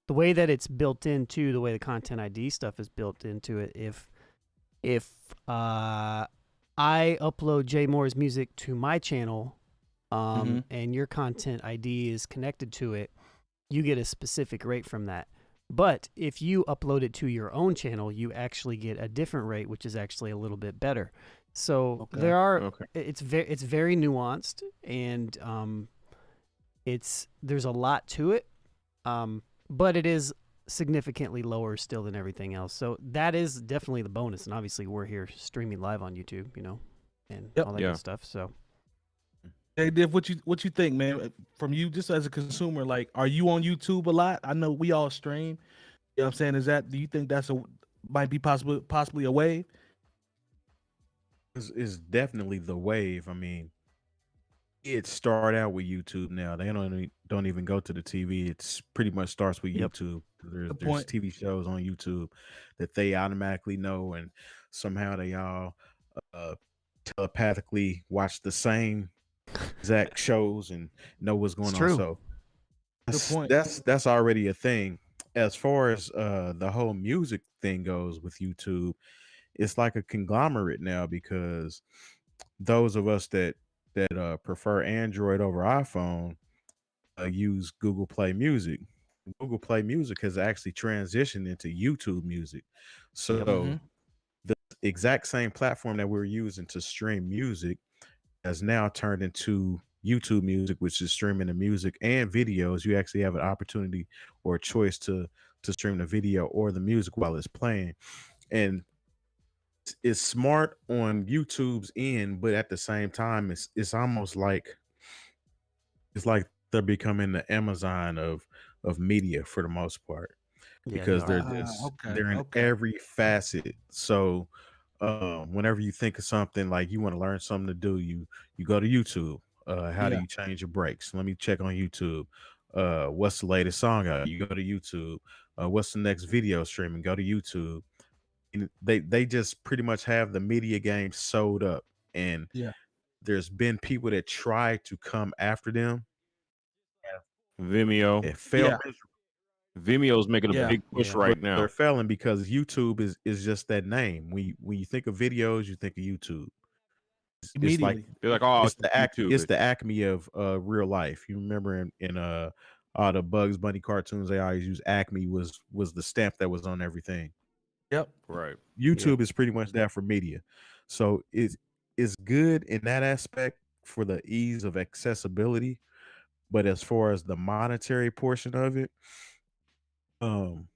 the way that it's built into, the way the Content ID stuff is built into it. If I upload Jay Moore's music to my channel, and your Content ID is connected to it, you get a specific rate from that. But if you upload it to your own channel, you actually get a different rate, which is actually a little bit better. So Okay. there are. Okay. It's very nuanced, and there's a lot to it, but it is significantly lower still than everything else. So that is definitely the bonus. And obviously, we're here streaming live on YouTube, and Yep. all that Yeah. good stuff. So Hey Diff, what you think, man? From you, just as a consumer, like, are you on YouTube a lot? I know we all stream. You know what I'm saying? Do you think that's might be possibly a wave? Is definitely the wave. I mean, it started out with YouTube. Now they don't even go to the TV. It's pretty much starts with Yep. YouTube. There's Good point. TV shows on YouTube that they automatically know, and somehow they all telepathically watch the same exact shows and know what's going It's on. true. So Good point. that's already a thing. As far as the whole music thing goes with YouTube, it's like a conglomerate now, because those of us that prefer Android over iPhone use Google Play Music. Google Play Music has actually transitioned into YouTube Music. So Mhm. the exact same platform that we're using to stream music has now turned into YouTube Music, which is streaming the music and videos. You actually have an opportunity or a choice to stream the video or the music while it's playing, and it's smart on YouTube's end, but at the same time, it's almost like it's like they're becoming the Amazon of media for the most part Yeah, they because are. Okay, they're in okay. every facet. So whenever you think of something like you want to learn something to do, you go to YouTube. How do Yeah, you change your brakes? Let me check on YouTube. What's the latest song out? You go to YouTube. What's the next video streaming? Go to YouTube. And they just pretty much have the media game sold up, and yeah, there's been people that try to come after them Vimeo. and fail yeah, Vimeo's making a yeah, big push Yeah. right but they're now. failing because YouTube is just that name. When you think of videos, you think of YouTube. It's like immediately. They're like, oh, it's the YouTube it's it. the acme of real life. You remember in all the Bugs Bunny cartoons, they always use Acme was the stamp that was on everything. Yep. Right. YouTube is pretty much that for media. So it's good in that aspect for the ease of accessibility, but as far as the monetary portion of it, um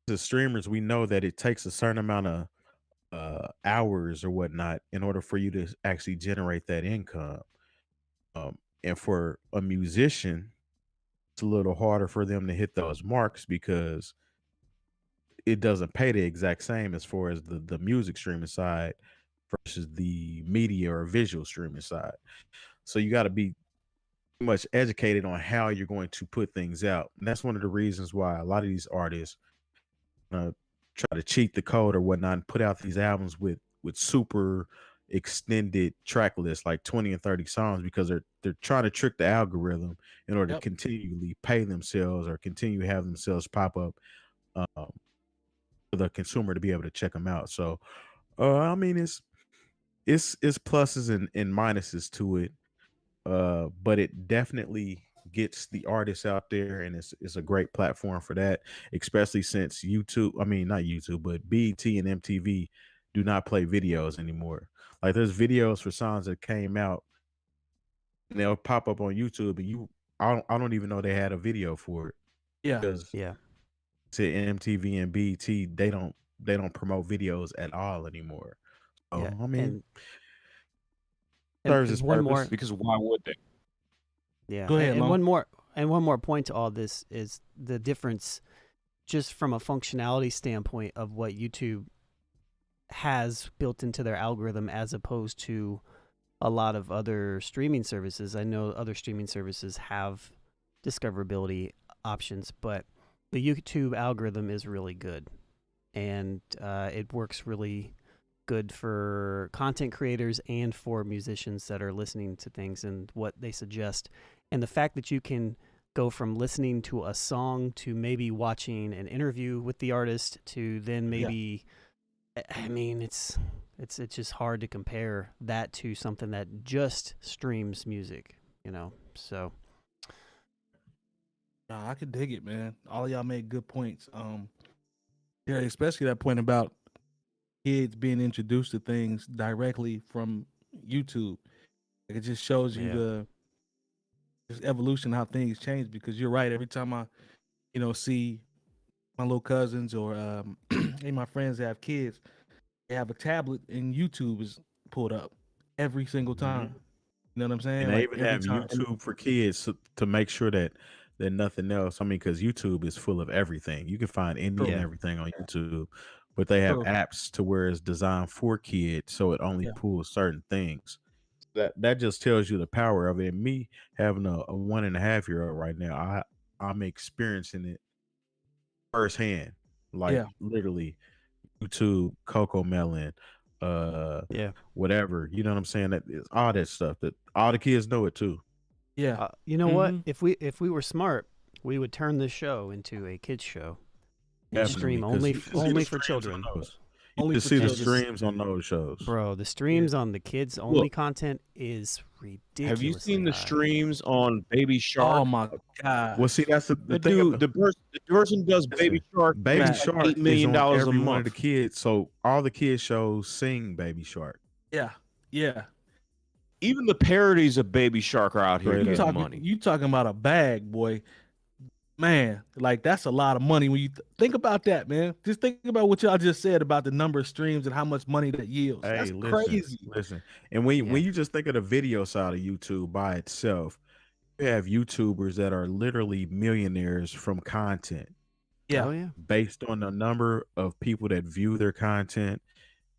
the streamers, we know that it takes a certain amount of hours or whatnot in order for you to actually generate that income. And for a musician, it's a little harder for them to hit those marks because it doesn't pay the exact same as far as the music streaming side versus the media or visual streaming side. So you got to be much educated on how you're going to put things out. And that's one of the reasons why a lot of these artists uh, try to cheat the code or whatnot and put out these albums with super extended track lists like 20 and 30 songs because they're trying to trick the algorithm in order to Yep. continually pay themselves or continue to have themselves pop up um, for the consumer to be able to check them out. So I mean it's pluses and minuses to it, but it definitely gets the artists out there, and it's a great platform for that, especially since YouTube, I mean not YouTube, but BET and MTV do not play videos anymore. Like there's videos for songs that came out and they'll pop up on YouTube, and I don't even know they had a video for it Yeah. because Yeah. to MTV and BET they don't promote videos at all anymore. So Yeah. I mean, And serves its one purpose. more. Because why would they? Yeah. Go ahead, And Lo. one more point to all this is the difference just from a functionality standpoint of what YouTube has built into their algorithm as opposed to a lot of other streaming services. I know other streaming services have discoverability options, but the YouTube algorithm is really good, and it works really good for content creators and for musicians that are listening to things and what they suggest. And the fact that you can go from listening to a song to maybe watching an interview with the artist to then maybe I mean it's just hard to compare that to something that just streams music, So Nah, I could dig it, man. All of y'all made good points. Yeah, especially that point about kids being introduced to things directly from YouTube. Like, it just shows you Yeah. the just evolution, how things change. Because you're right. Every time I, see my little cousins or any of my friends that have kids, they have a tablet and YouTube is pulled up every single time. You know what I'm saying? And they Like even every have time. YouTube for kids to make sure that nothing else. I mean, because YouTube is full of everything. You can find any and Yeah. everything on YouTube, but they have True. apps to where it's designed for kids, so it only Yeah. pulls certain things. That just tells you the power of it. And me having a 1.5-year-old right now, I'm experiencing it firsthand. Like Yeah. literally YouTube, Coco Melon, Yeah. whatever. You know what I'm saying? That is all that stuff that all the kids know it too. Yeah. You know what? Mhm. If we were smart, we would turn this show into a kids show and Definitely, stream 'cause only you can see the only for streams on children. those. You Only can for see the children. streams on those shows. Bro, the streams on the kids only Look, content is ridiculous. have you seen the streams on Baby Shark? Oh my God. Well, see, that's the The thing. dude, the person does Baby Listen, Shark Baby makes Shark like $8 million is on a every one of the month. kids. So all the kids shows sing Baby Shark. Yeah. Yeah. even the parodies of Baby Shark are out here Straight getting up. money. You talking about a bag, boy. Man, like that's a lot of money when you think about that, man. Just think about what y'all just said about the number of streams and how much money that yields. Hey, That's listen, crazy. listen. And when Yeah. you just think of the video side of YouTube by itself, you have YouTubers that are literally millionaires from content Yeah. Oh yeah. based on the number of people that view their content.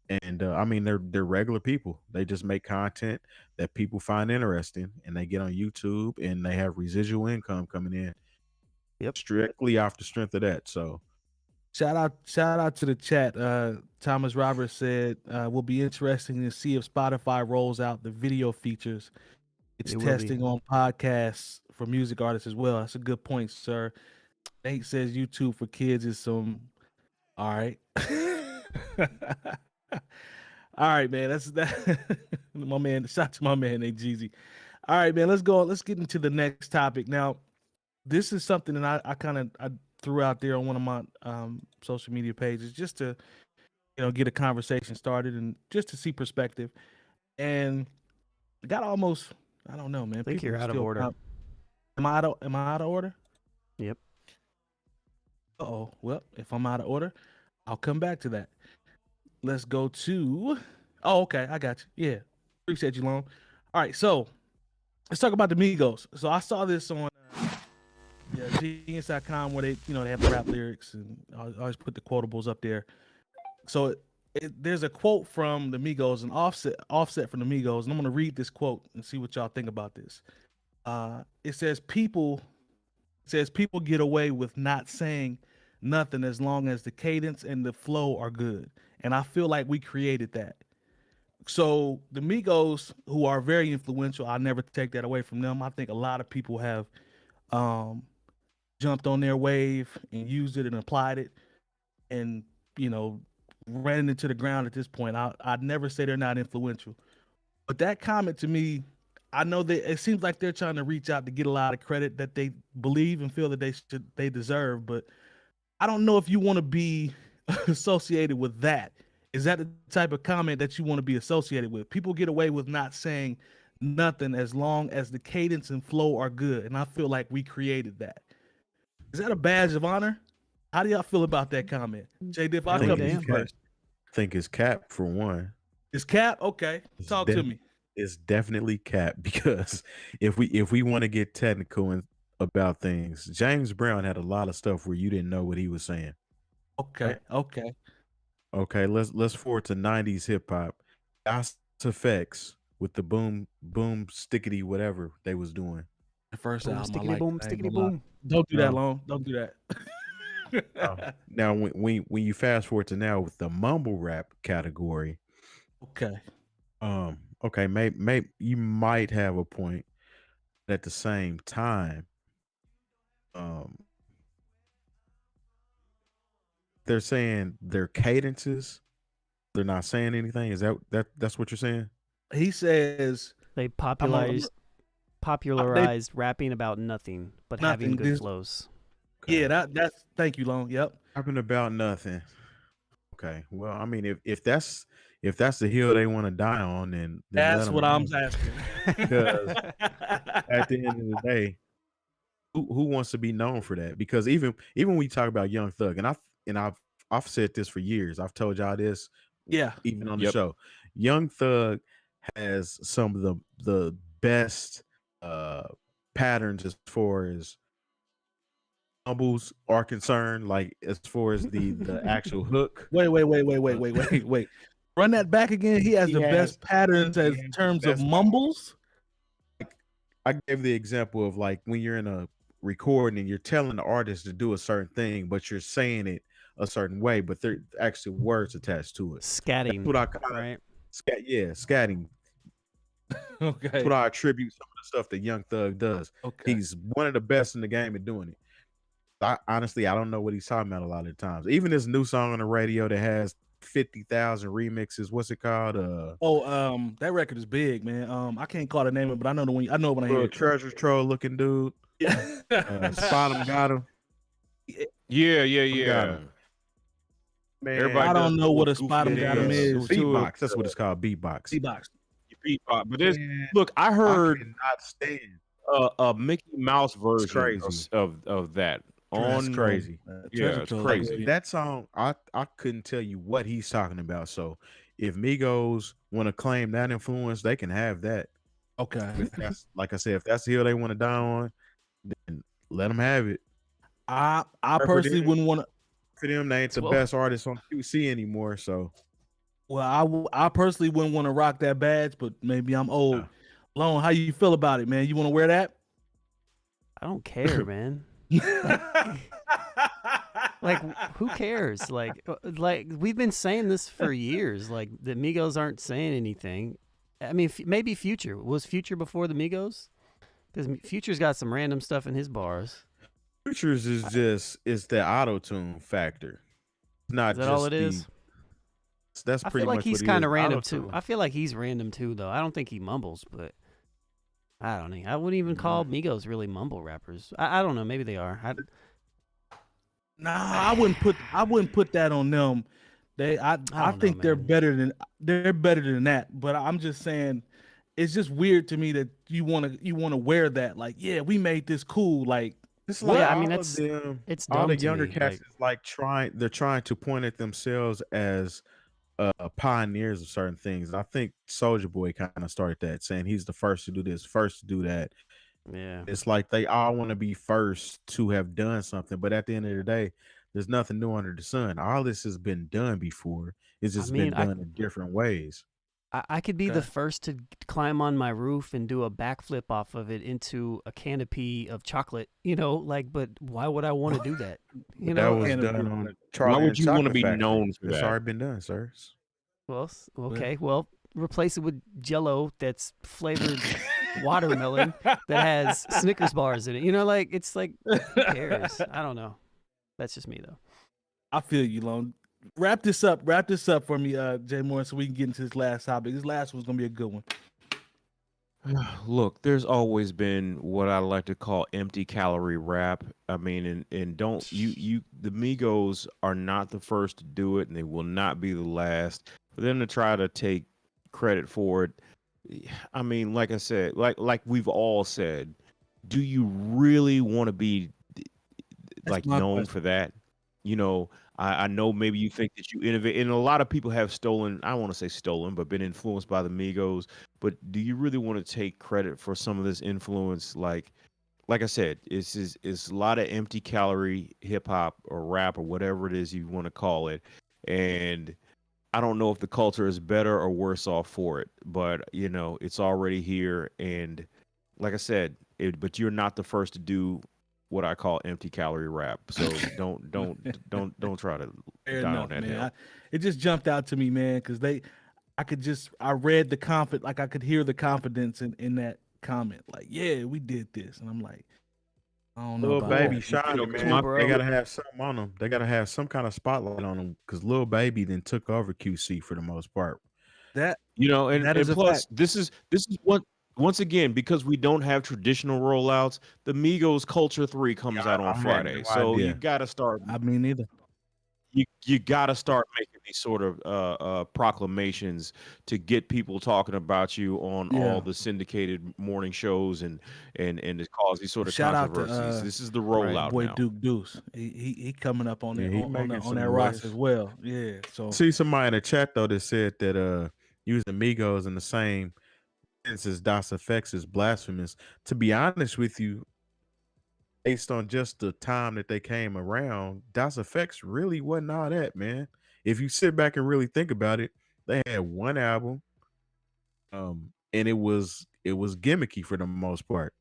And I mean, they're regular people. They just make content that people find interesting, and they get on YouTube, and they have residual income coming in. Yep. Strictly off the strength of that. So Shout out to the chat. Thomas Roberts said, will be interesting to see if Spotify rolls out the video features. It's It will be. testing on podcasts for music artists as well. That's a good point, sir. Nate says YouTube for kids is some all right. All right, man. That's that. My man, shout out to my man Nate Jeezy. All right, man. Let's go. Let's get into the next topic. Now, this is something that I kind of threw out there on one of my social media pages just to get a conversation started and just to see perspective. And I got almost, I don't know, man. I think people you're out of still order. Am I out of order? Yep. Uh-oh. Well, if I'm out of order, I'll come back to that. Let's go to. Oh, okay. I got you. Yeah. Appreciate you, Lone. All right. So let's talk about the Migos. So I saw this on Genius.com where they have the rap lyrics, and I always put the quotables up there. So there's a quote from the Migos, an offset from the Migos, and I'm going to read this quote and see what y'all think about this. It says people get away with not saying nothing as long as the cadence and the flow are good. And I feel like we created that. So the Migos, who are very influential, I'll never take that away from them. I think a lot of people have jumped on their wave and used it and applied it and, ran into the ground at this point. I'd never say they're not influential. But that comment to me, I know that it seems like they're trying to reach out to get a lot of credit that they believe and feel that they deserve, but I don't know if you want to be associated with that. Is that the type of comment that you want to be associated with? People get away with not saying nothing as long as the cadence and flow are good, and I feel like we created that. Is that a badge of honor? How do y'all feel about that comment? J. Diff, I'll think come to it's you cap. first. think it's cap for one. Is Cap okay? It's Talk to me. It's definitely cap because if we want to get technical about things, James Brown had a lot of stuff where you didn't know what he was saying. Okay. Okay, let's forward to 90s hip hop. Das Effects with the boom stickity whatever they was doing. The first Boom, album, I stickity like boom, that, I ain't stickity gonna lie. boom. Don't do that, No. Long. Don't do that. Now when you fast forward to now with the mumble rap category, Okay. okay, maybe you might have a point. At the same time, they're saying their cadences, they're not saying anything. Is that's what you're saying? He says They I'm- popularized rapping about nothing but having Nothing, good this- flows. Okay. yeah, that's thank you, Long. Yep. Rapping about nothing. Okay. Well, I mean, if that's the hill they want to die on, then let That's 'em what die. I'm asking. Because at the end of the day, who wants to be known for that? Because even when we talk about Young Thug, and I've said this for years. I've told y'all this Yeah. even on the Yep. show. Young Thug has some of the best patterns as far as mumbles are concerned, like as far as the actual hook. Wait. Run that back again. He has He the has- best patterns he as has the terms of best mumbles. I gave the example of like when you're in a recording and you're telling the artist to do a certain thing, but you're saying it a certain way, but there are actually words attached to it. Scatting, That's what I call it. right? Scatting. Okay. That's what I attribute some of the stuff that Young Thug does. Okay. He's one of the best in the game at doing it. Honestly, I don't know what he's talking about a lot of the times. Even this new song on the radio that has 50,000 remixes. What's it called? That record is big, man. I can't call the name of it, but I know when I hear Little it. treasure troll looking dude. Spot him, got him. Yeah. Got him. Man, Everybody I don't does know what a goofy spot him got him dance is. to it. beatbox. That's what it's called. Beatbox. C-Box. You bebop, but there's Man, look. I I heard cannot stand. a Mickey Mouse version crazy. of that That's on. crazy. Yeah, Treasure it's Trove, crazy. baby. That song, I couldn't tell you what he's talking about. So if Migos want to claim that influence, they can have that. Okay. If that's like I said, if that's the hill they want to die on, then let them have it. I for personally them. wouldn't want to. For them, they ain't the Well- best artists on QC anymore. So Well, I personally wouldn't want to rock that badge, but maybe I'm old. No. Lone, how you feel about it, man? You want to wear that? I don't care, man. Like, who cares? Like we've been saying this for years. Like, the Migos aren't saying anything. I mean, maybe Future. Was Future before the Migos? Because Future's got some random stuff in his bars. Futures is the auto tune factor. Not Is that just all it is? That's I pretty feel like much he's what kind of is, random auto-tune. too. I feel like he's random too, though. I don't think he mumbles, but I don't know. I wouldn't even call Migos really mumble rappers. I don't know. Maybe they are. Nah, I wouldn't put that on them. I don't know, think they're man. better than that. But I'm just saying, it's just weird to me that you wanna wear that. Like, yeah, we made this cool. Like, It's Well, like yeah, I mean, all it's- of them, it's all the dumb to younger me, cats like- is like they're trying to point at themselves as pioneers of certain things. I think Soldier Boy kind of started that, saying he's the first to do this, first to do that. Yeah. It's like they all want to be first to have done something, but at the end of the day, there's nothing new under the sun. All this has been done before. It's just mean, been done in different ways. I could be the Okay. first to climb on my roof and do a backflip off of it into a canopy of chocolate, but why would I want to do that? You That know, was Canopy. done on Why Charlie would and you want to Chocolate be Factory. known for It's that? already been done, sir. well, okay, well, replace it with Jell-O that's flavored watermelon that has Snickers bars in it. It's like, who cares? I don't know. That's just me, though. I feel you, Lone. Wrap this up for me, Jay Moore, so we can get into this last topic. This last one's gonna be a good one. Look, there's always been what I like to call empty calorie rap. I mean, and don't the Migos are not the first to do it, and they will not be the last. For them to try to take credit for it, I mean, like I said, like we've all said, do you really want to be like my known question. for that? I know maybe you think that you innovate, and a lot of people have stolen. I don't want to say stolen, but been influenced by the Migos. But do you really want to take credit for some of this influence? Like I said, it's a lot of empty calorie hip hop or rap or whatever it is you want to call it. And I don't know if the culture is better or worse off for it, but it's already here. And like I said, but you're not the first to do what I call empty calorie rap. So don't try to Fair die enough, on that man. hill. It just jumped out to me, man, because I read the confidence, like I could hear the confidence in that comment. Like, yeah, we did this, and I'm like, I don't know Little about Baby that. shining, Come man. on, bro. They gotta have something on them. They gotta have some kind of spotlight on them because Lil Baby then took over QC for the most part. That And, That is and a plus fact. this is what once again, because we don't have traditional rollouts, the Migos Culture 3 comes Yeah, out I on had Friday. no So idea. you gotta start I mean, either. you gotta start making these sort of proclamations to get people talking about you on Yeah. all the syndicated morning shows and to cause these sort of Shout out to, controversies. This is the right, rollout Boy now. Duke Deuce, he coming up on Yeah, that he on making that some roster noise. as well. Yeah, so See somebody in the chat though that said that using Migos in the same sense as Das Effects is blasphemous. To be honest with you, based on just the time that they came around, Das Effects really wasn't all that, man. If you sit back and really think about it, they had one album, and it was gimmicky for the most part.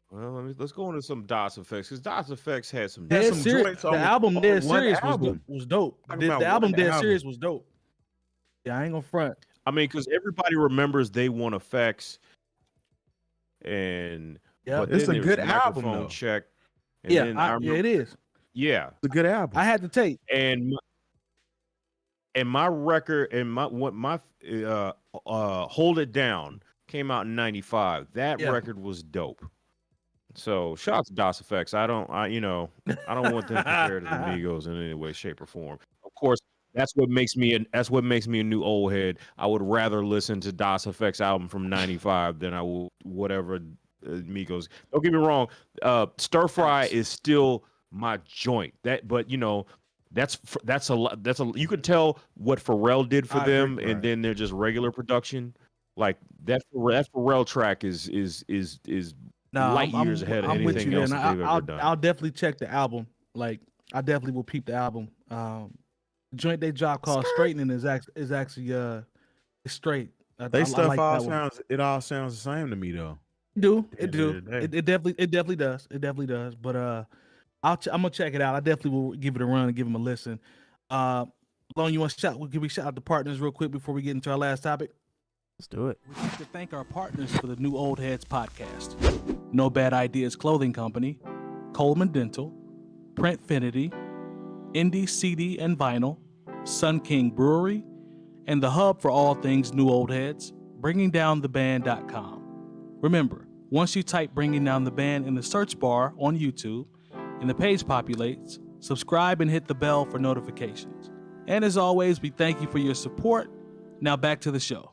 Well, let's go into some DOS Effects because DOS Effects had some. Had Dead some Serious, joints the on album on Dead one Serious album. was dope. Talking The about album one Dead album. Serious was dope. Yeah, I ain't gonna front. I mean, because everybody remembers They Want Effects, and Yeah, but It's then a there was good album, Microphone though. Check. And yeah, then I yeah, remember, it is. yeah, It's a good album. I had the tape. and my record and my Hold It Down came out in '95. That Yeah. record was dope. So shout out to DOS Effects. I don't want them compared to the Migos in any way, shape, or form. Of course, That's what makes me a new old head. I would rather listen to Das Effect's album from '95 than I will whatever Migos. Don't get me wrong. Stir Fry is still my joint. But that's a lot. You can tell what Pharrell did for I agree. them, and then they're just regular production. Like that Pharrell track is No, light years ahead of I'm with anything you, else man. that they've ever done. I'll definitely check the album. Like, I definitely will peep the album. The joint they dropped called "Straightening" is actually it's straight. They stuff like all that one. all sounds the same to me though. It definitely does. It definitely does. But I'm gonna check it out. I definitely will give it a run and give them a listen. Lone, you want to shout? Give me shout out the partners real quick before we get into our last topic. Let's do it. We'd like to thank our partners for the New Old Heads podcast: No Bad Ideas Clothing Company, Coleman Dental, Printfinity, Indie CD and Vinyl, Sun King Brewery, and the hub for all things New Old Heads, BringingDownTheBand.com. Remember, once you type Bringing Down the Band in the search bar on YouTube and the page populates, subscribe and hit the bell for notifications. And as always, we thank you for your support. Now back to the show.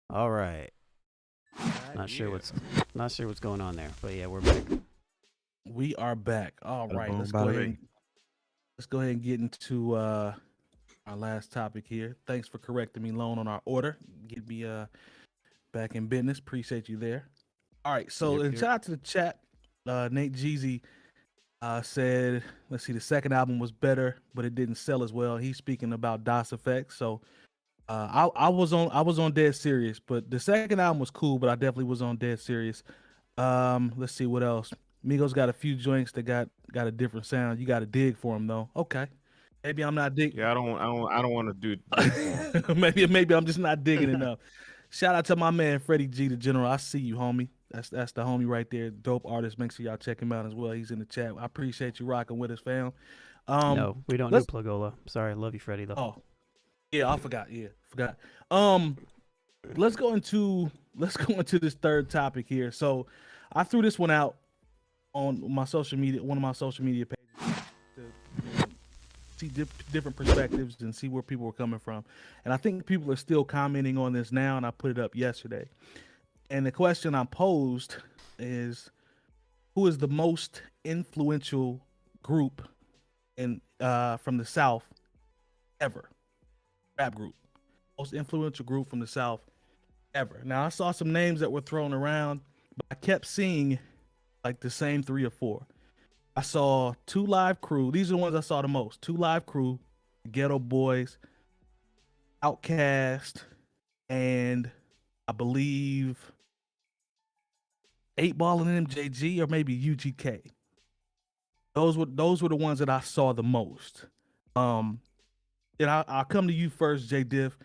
All right. Not sure what's going on there, but yeah, we're back. We are back. All right, boom, let's bada go ahead and get into our last topic here. Thanks for correcting me, Lone, on our order. Get me back in business. Appreciate you there. All right, so Yep. shout out to the chat. Nate Jeezy said, let's see, the second album was better, but it didn't sell as well. He's speaking about Das Effect. So I was on Dead Serious, but the second album was cool, but I definitely was on Dead Serious. Let's see what else. Migos got a few joints that got a different sound. You got to dig for them though. Okay, maybe I'm not digging. Yeah, I don't want to do. maybe I'm just not digging enough. Shout out to my man Freddie G, the General. I see you, homie. That's the homie right there. Dope artist. Make sure y'all check him out as well. He's in the chat. I appreciate you rocking with us, fam. No, we don't do Plagola. Sorry, I love you, Freddie, though. Oh, yeah, I forgot. Yeah, forgot. Let's go into this third topic here. So, I threw this one out on my social media, one of my social media pages, to see different perspectives and see where people were coming from. And I think people are still commenting on this now, and I put it up yesterday. And the question I posed is, who is the most influential group in from the South ever? Rap group. Most influential group from the South ever. Now, I saw some names that were thrown around, but I kept seeing like the same 3 or 4. I saw 2 Live Crew. These are the ones I saw the most. 2 Live Crew, Ghetto Boys, Outkast, and I believe 8 Ball and MJG, or maybe UGK. Those were the ones that I saw the most. And I'll come to you first, J Diff.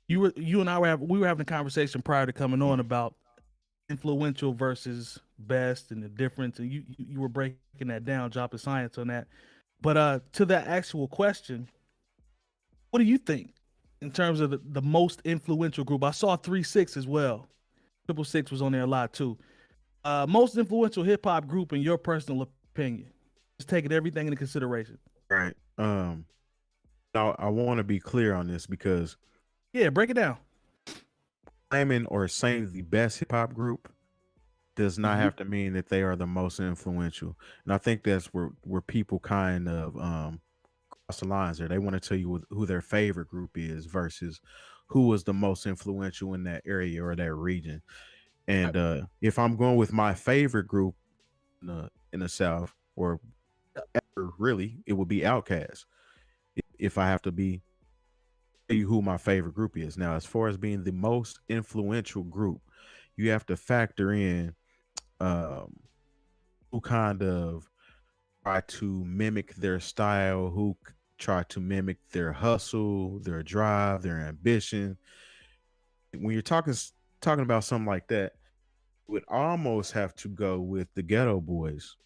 You and I were having a conversation prior to coming on about influential versus best and the difference, and you were breaking that down, dropping science on that. But to that actual question, what do you think in terms of the most influential group? I saw 3-6 as well. 666 was on there a lot too. Most influential hip hop group in your personal opinion. Just taking everything into consideration. Right. Now I want to be clear on this because Yeah, break it down. claiming or saying the best hip hop group does not have to mean that they are the most influential. And I think that's where people kind of cross the lines there. They want to tell you who their favorite group is versus who was the most influential in that area or that region. And if I'm going with my favorite group in the South, or ever really, it would be Outkast. If I have to tell you who my favorite group is. Now, as far as being the most influential group, you have to factor in who kind of try to mimic their style, who try to mimic their hustle, their drive, their ambition. When you're talking about something like that, you would almost have to go with the Ghetto Boys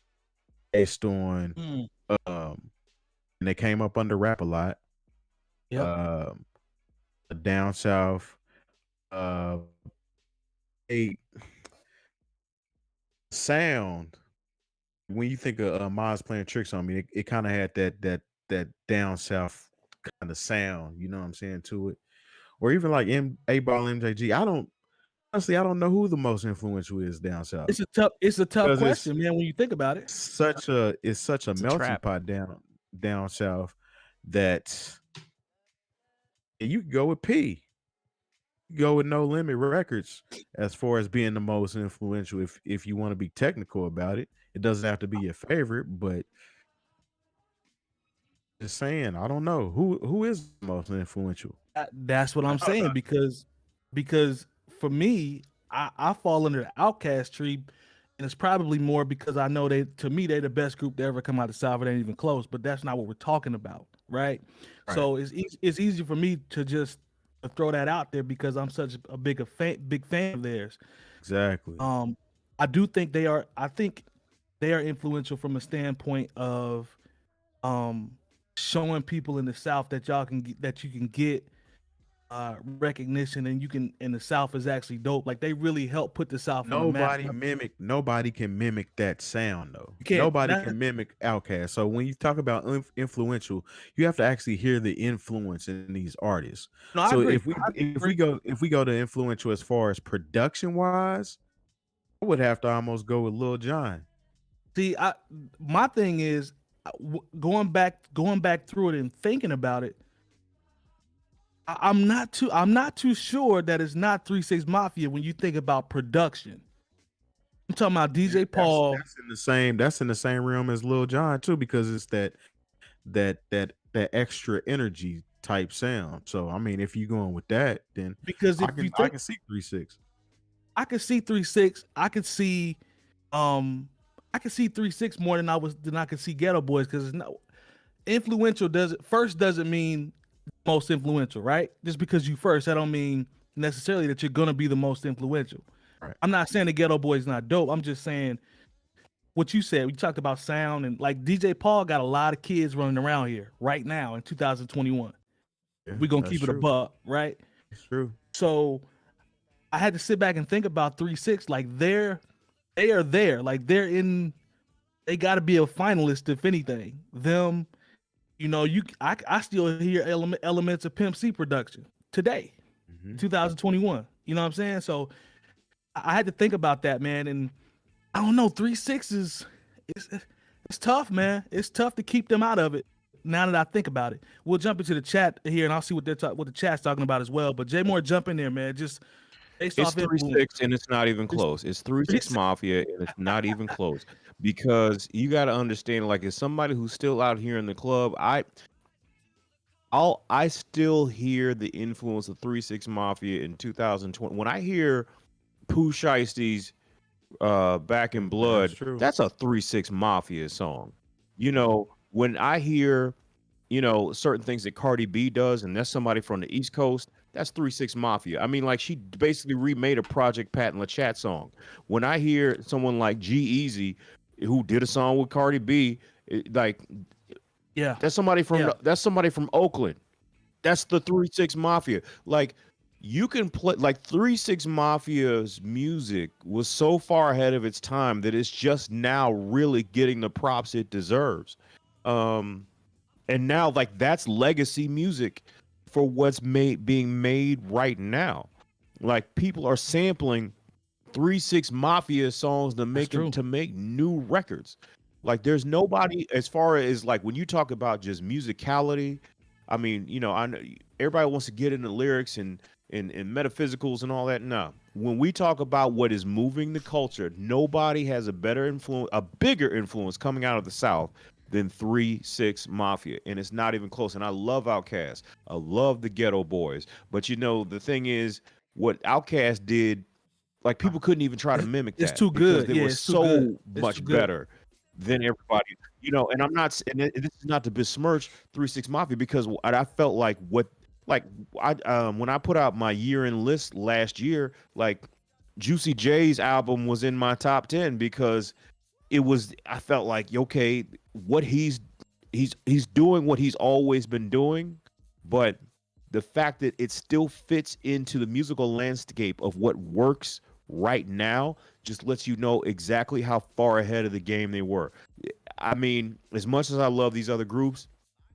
based on and they came up under rap a lot. Yep. Down south, a sound when you think of Miles playing tricks on me, it kind of had that down south kind of sound, you know what I'm saying, to it. Or even like A Ball MJG. I don't know who the most influential is down south. It's a tough 'Cause it's question, man, when you think about it. such a It's a melting trap. pot down south that you can go with P. You go with No Limit Records as far as being the most influential if you want to be technical about it. It doesn't have to be your favorite, but just saying, I don't know who is the most influential. That's what I'm saying because for me, I fall under the Outcast tree, and it's probably more because I know they're the best group to ever come out of the South. It ain't even close, but that's not what we're talking about, right? So it's easy for me to just throw that out there because I'm such a big fan of theirs. Exactly. I do think they are. I think they are influential from a standpoint of showing people in the South that you can get recognition, and you can, and the South is actually dope. Like they really help put the South on the map. Nobody can mimic that sound though. can't. Nobody That- can mimic Outkast. So when you talk about influential, you have to actually hear the influence in these artists. No, I So agree. if we go to influential as far as production wise, I would have to almost go with Lil Jon. See, my thing is going back through it and thinking about it. I'm not too sure that it's not 3 6 Mafia when you think about production. I'm talking about DJ Paul. That's in the same realm as Lil Jon too, because it's that extra energy type sound. So I mean, if you're going with that, then Because I can see 3 6. I could see 3 6. I could see 3 6 more than I could see Ghetto Boys, because it's not influential. Doesn't mean most influential, right? Just because you first, that don't mean necessarily that you're gonna be the most influential. Right. I'm not saying the Ghetto Boys not dope. I'm just saying what you said. We talked about sound, and like DJ Paul got a lot of kids running around here right now in 2021. Yeah, We're gonna that's keep it a true. buck, right? It's true. So I had to sit back and think about 3 6. Like they are there. Like they got to be a finalist if anything. Them, I still hear elements of Pimp C production today, 2021. You know what I'm saying? So I had to think about that, man. And I don't know, 3 6 is it's tough, man. It's tough to keep them out of it. Now that I think about it, we'll jump into the chat here, and I'll see what the chat's talking about as well. But Jay Moore, jump in there, man. Just based It's off 3 6 and it's not even close. It's 3 6 Mafia and it's not even close. Because you got to understand, like, as somebody who's still out here in the club, I still hear the influence of 3 6 Mafia in 2020. When I hear Pooh Shiesty's Back in Blood, true. that's a 3 6 Mafia song. When I hear, certain things that Cardi B does, and that's somebody from the East Coast, that's 3 6 Mafia. I mean, like, she basically remade a Project Pat and LaChat song. When I hear someone like G-Eazy, who did a song with Cardi B, Yeah. that's somebody from Oakland. That's the 3 6 Mafia. Like, you can play, like, 3 6 Mafia's music was so far ahead of its time that it's just now really getting the props it deserves. And now, like, that's legacy music for what's being made right now. Like, people are sampling 3 6 Mafia songs to make new records. Like, there's nobody, as far as, like, when you talk about just musicality, I mean, I know everybody wants to get into lyrics and metaphysicals and all that. No, when we talk about what is moving the culture, nobody has a bigger influence coming out of the South than 3 6 Mafia, and it's not even close. And I love Outkast. I love the Ghetto Boys. But the thing is, what Outkast did, like, people couldn't even try to mimic that. It's too good. They were It's too so good. It's much too good. better than everybody. And I'm not, and this is not to besmirch 3 6 Mafia, because I felt like when I put out my year-end list last year, like, Juicy J's album was in my top 10 because I felt like, okay, what he's doing what he's always been doing, but the fact that it still fits into the musical landscape of what works right now just lets you know exactly how far ahead of the game they were. I mean, as much as I love these other groups,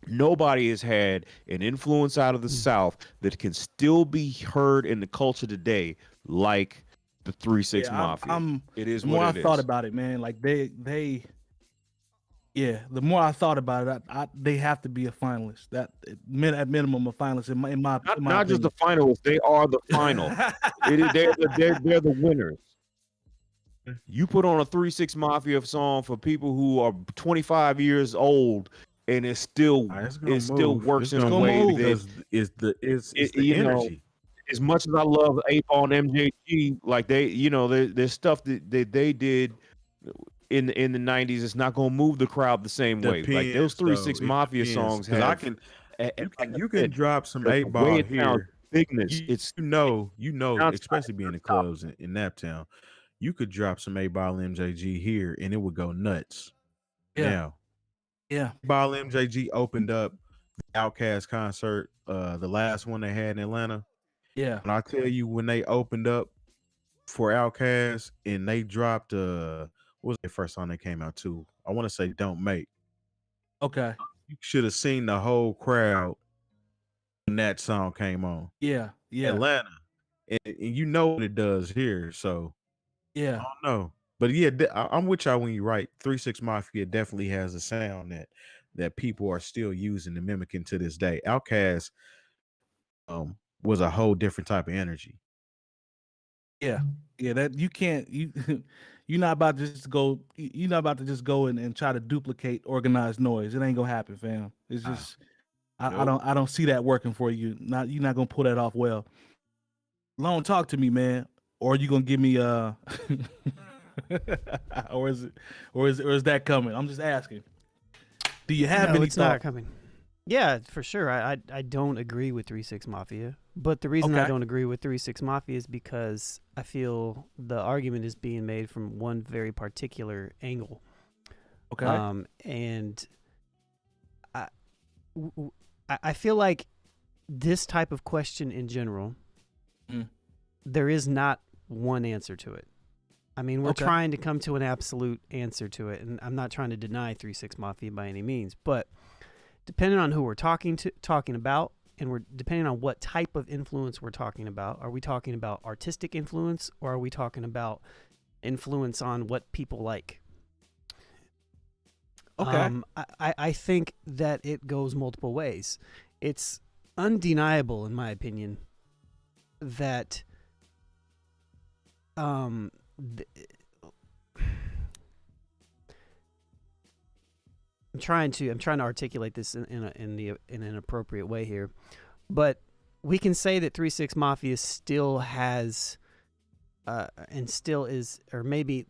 nobody has had an influence out of the South that can still be heard in the culture today like the 3 6 Mafia. It is the more what I it thought is. about it, man, like the more I thought about it, they have to be a finalist. That at minimum a finalist in my Not just the opinion. finalists, they are the final. They're the winners. You put on a 3 6 Mafia song for people who are 25 years old, and it still works in a way that it's the energy. As much as I love 8-Ball and MJG, like there's stuff that they did in the 90s. It's not gonna move the crowd the same way. Like those 3 6 Mafia songs have. You can drop some the 8-Ball way it sounds, here. bigness. Especially being in clubs in Naptown, you could drop some 8-Ball MJG here and it would go nuts. Yeah. Now, Yeah. 8-Ball MJG opened up the Outkast concert, the last one they had in Atlanta. Yeah. And I tell you, when they opened up for Outkast and they dropped what was the first song they came out to? I want to say Don't Make. Okay. You should have seen the whole crowd when that song came on. Yeah. Yeah. Atlanta. And you know what it does here. So yeah. I don't know. But yeah, I'm with y'all when you write. 3 6 Mafia definitely has a sound that people are still using and mimicking to this day. Outkast was a whole different type of energy. Yeah. Yeah. That you can't you're not about to just go and try to duplicate organized noise. It ain't gonna happen, fam. It's just I don't see that working for you. You're not gonna pull that off well. Lone, talk to me, man. Or are you gonna give me or is that coming? I'm just asking. Do you have any it's not coming. Yeah, for sure. I don't agree with 3 6 Mafia. But the reason I don't agree with 3 6 Mafia is because I feel the argument is being made from one very particular angle. Okay. And I feel like this type of question in general, there is not one answer to it. I mean, we're trying to come to an absolute answer to it, and I'm not trying to deny 3 6 Mafia by any means, but depending on who we're talking about, and we're depending on what type of influence we're talking about. Are we talking about artistic influence, or are we talking about influence on what people like? Okay. I think that it goes multiple ways. It's undeniable, in my opinion, that I'm trying to articulate this in an appropriate way here, but we can say that 3 6 Mafia still has and still is, or maybe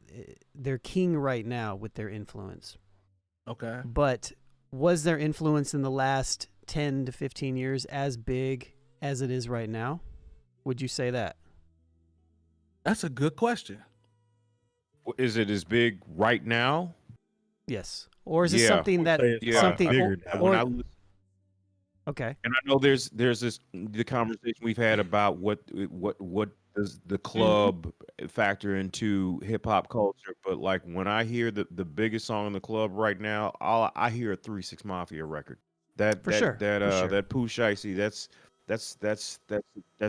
they're king right now with their influence. Okay. But was their influence in the last 10 to 15 years as big as it is right now? Would you say that? That's a good question. Is it as big right now? Yes. Or is it something that something bigger okay. And I know there's the conversation we've had about what does the club factor into hip hop culture, but like when I hear the biggest song in the club right now, I hear a 3 6 Mafia record. That Pooh Shiesty, that's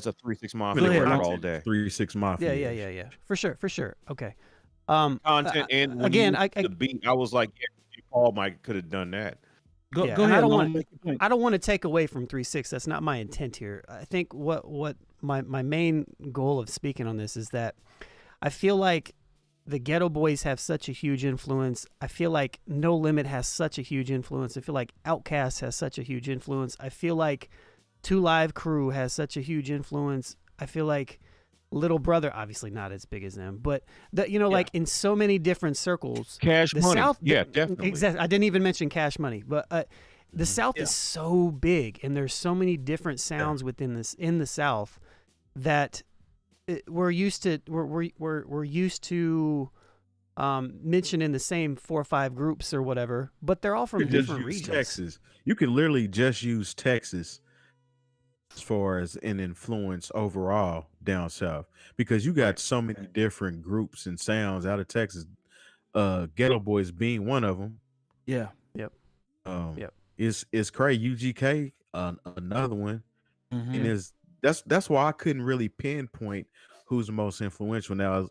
a 3 6 Mafia record all day. 3 6 Mafia. Yeah. For sure. Okay. Content and when again, the beat, I was like, yeah, Paul might could have done that. Go ahead. I don't want to take away from 3 6. That's not my intent here. I think what my main goal of speaking on this is that I feel like the Ghetto Boys have such a huge influence. I feel like No Limit has such a huge influence. I feel like Outkast has such a huge influence. I feel like 2 Live Crew has such a huge influence. I feel like Little Brother, obviously not as big as them, but like in so many different circles. Cash the Money, South, definitely. Exactly. I didn't even mention Cash Money, but the South is so big, and there's so many different sounds within the South that we're used to. We're used to mention in the same 4 or 5 groups or whatever, but they're all from different regions. Texas. You can literally just use Texas as far as an influence overall down south, because you got so many different groups and sounds out of Texas. Ghetto Boys being one of them. Yeah. Yep. Um, Yep. is Cray UGK another one, Mhm. and is that's why I couldn't really pinpoint who's the most influential now.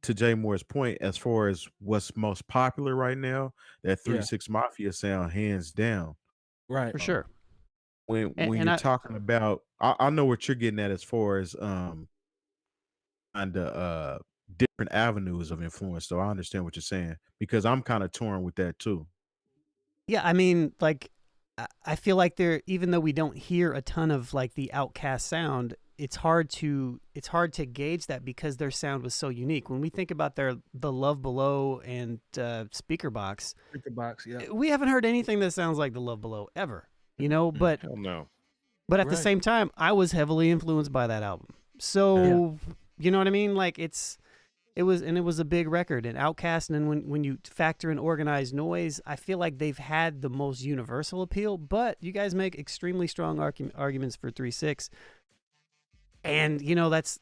To Jay Moore's point, as far as what's most popular right now, that Yeah. 3-6 Mafia sound hands down. Right. For sure. When And you're I talking about, I know what you're getting at as far as kind of different avenues of influence. So I understand what you're saying because I'm kind of torn with that too. Yeah, I mean, like, I feel like even though we don't hear a ton of like the Outkast sound, it's hard to gauge that because their sound was so unique. When we think about the Love Below and Speaker Box, Speaker Box. Yeah. we haven't heard anything that sounds like the Love Below ever. You know, but Hell no. at the Right. same time, I was heavily influenced by that album. So you know what I mean? Like it was a big record, and Outkast, and then when you factor in Organized Noise, I feel like they've had the most universal appeal. But you guys make extremely strong arguments for 3-6, and you know that's,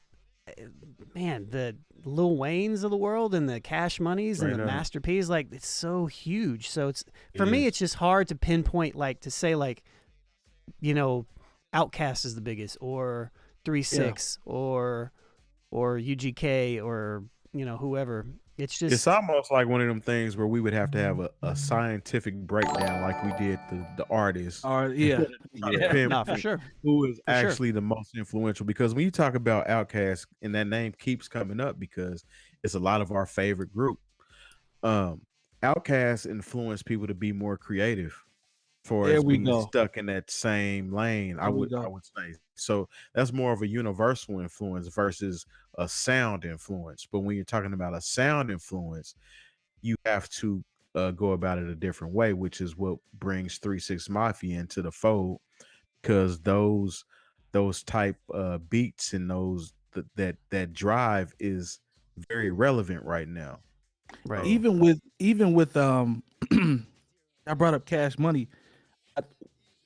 man, the Lil Waynes of the world and the Cash Moneys and Right the on. Master P's, like it's so huge. So it's for me, it's just hard to pinpoint, like to say like, you know, Outkast is the biggest, or 3-6, or UGK, or you know, whoever. It's just It's almost like one of them things where we would have to have a scientific breakdown like we did the artists. Yeah. nah, for sure. Who is For sure. actually the most influential? Because when you talk about Outkast, and that name keeps coming up because it's a lot of our favorite group. Outkast influenced people to be more creative for There as we being go. stuck in that same lane. I There we would go. say so. That's more of a universal influence versus a sound influence. But when you're talking about a sound influence, you have to go about it a different way, which is what brings 3-6 Mafia into the fold, because those type beats and that drive is very relevant right now. Right. Even with I brought up Cash Money.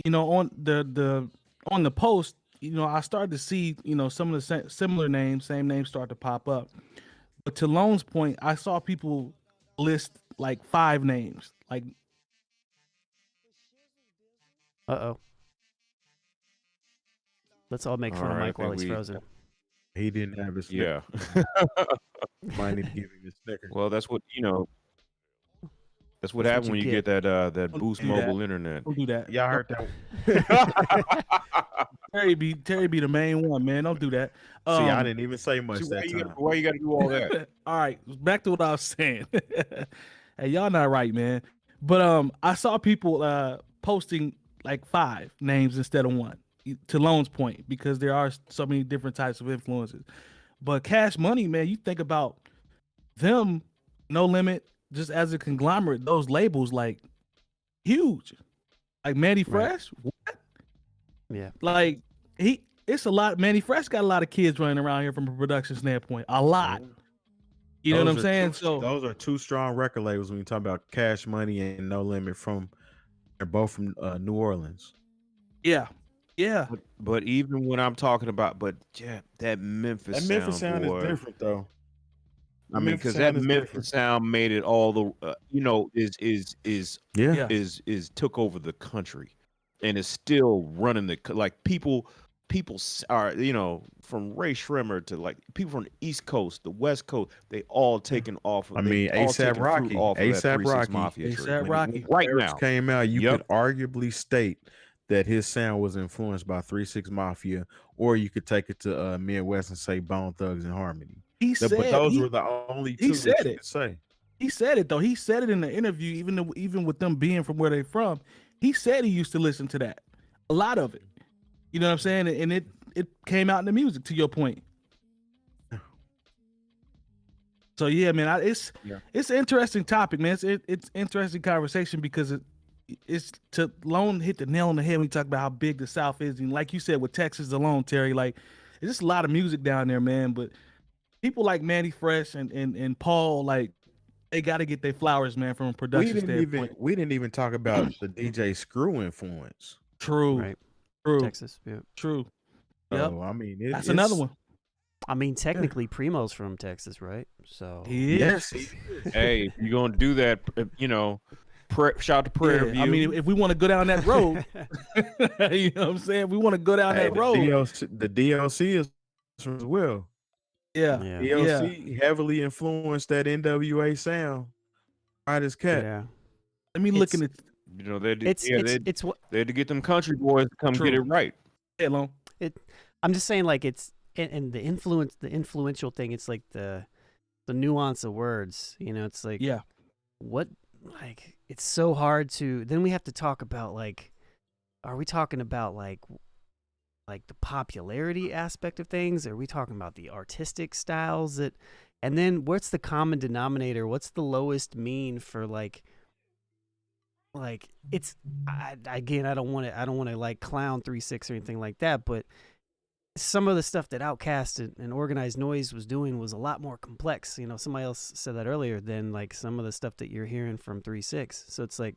You know, on the post, you know, I started to see, you know, some of the similar names, same names start to pop up. But to Lone's point, I saw people list like 5 names. Like, Uh-oh. Let's all make fun of All right, Mike while then he's we- frozen. He didn't have his Snickers. Yeah. Might need to give him his Snickers. Well, that's what That's what That's happens what when you you get that Don't Boost do that. mobile internet. don't do that. Y'all heard that? Terry be the main one, man. Don't do that. See, I didn't even say much See, that time. why you got to do all that? All right, back to what I was saying. Hey, y'all not right, man. But I saw people posting like 5 names instead of 1. To Lone's point, because there are so many different types of influences. But Cash Money, man, you think about them, No Limit, just as a conglomerate, those labels like huge. Like Manny Fresh, what? Yeah. Like it's a lot. Manny Fresh got a lot of kids running around here from a production standpoint. A lot. You know what I'm Those are saying? two- So those are 2 strong record labels when you talk about Cash Money and No Limit. They're both from New Orleans. yeah. But even when I'm talking about, that Memphis That Memphis sound boy, is different though. I mean, because that sound is Memphis different. sound made it all the, is Yeah. is took over the country, and is still running like people are, you know, from Ray Shrimmer to like people from the East Coast, the West Coast, they all taken off of. I they mean, all A$AP taking fruit Rocky, off of that A$AP 3-6 Rocky, Mafia A$AP tree. Rocky. Right Lyrics now. came out, you Yep. could arguably state that his sound was influenced by 3-6 Mafia, or you could take it to Midwest and say Bone Thugs and Harmony. He But said those he, were the only he two said that you it. could say. he said it though. He said it in the interview, even with them being from where they from. He said he used to listen to that. A lot of it. You know what I'm saying? And it came out in the music, to your point. So yeah, man, it's an interesting topic, man. It's interesting conversation because it's to Lone hit the nail on the head when you talk about how big the South is, and like you said with Texas alone, Terry, like it's just a lot of music down there, man. But people like Manny Fresh and Paul, like they got to get their flowers, man, from a production standpoint. We didn't even talk about the DJ Screw influence. True. Right. True. Texas. Yeah. True. Yep. So I mean, That's another one. I mean, technically, Primo's from Texas, right? So He is. Yes. Hey, if you're gonna do that, you know, shout out to Prairie View. I mean, if we want to go down that road, you know what I'm saying? We want to go down Hey, that road. the DLC is from as well. Yeah. yeah. DLC heavily influenced that NWA sound. Right as cat. Yeah. Let me look in It's- the You know, they It's what had to get them country boys to come True. get it right. head long. I'm just saying, like and the influential thing. It's like the nuance of words. You know, it's like Yeah. what, like, it's so hard to. Then we have to talk about, like, are we talking about like the popularity aspect of things? Are we talking about the artistic styles that? And then what's the common denominator? What's the lowest mean for like it's again, I don't want to like clown 3-6 or anything like that, but some of the stuff that Outkast and Organized Noise was doing was a lot more complex. You know, somebody else said that earlier than like some of the stuff that you're hearing from 3-6. So it's like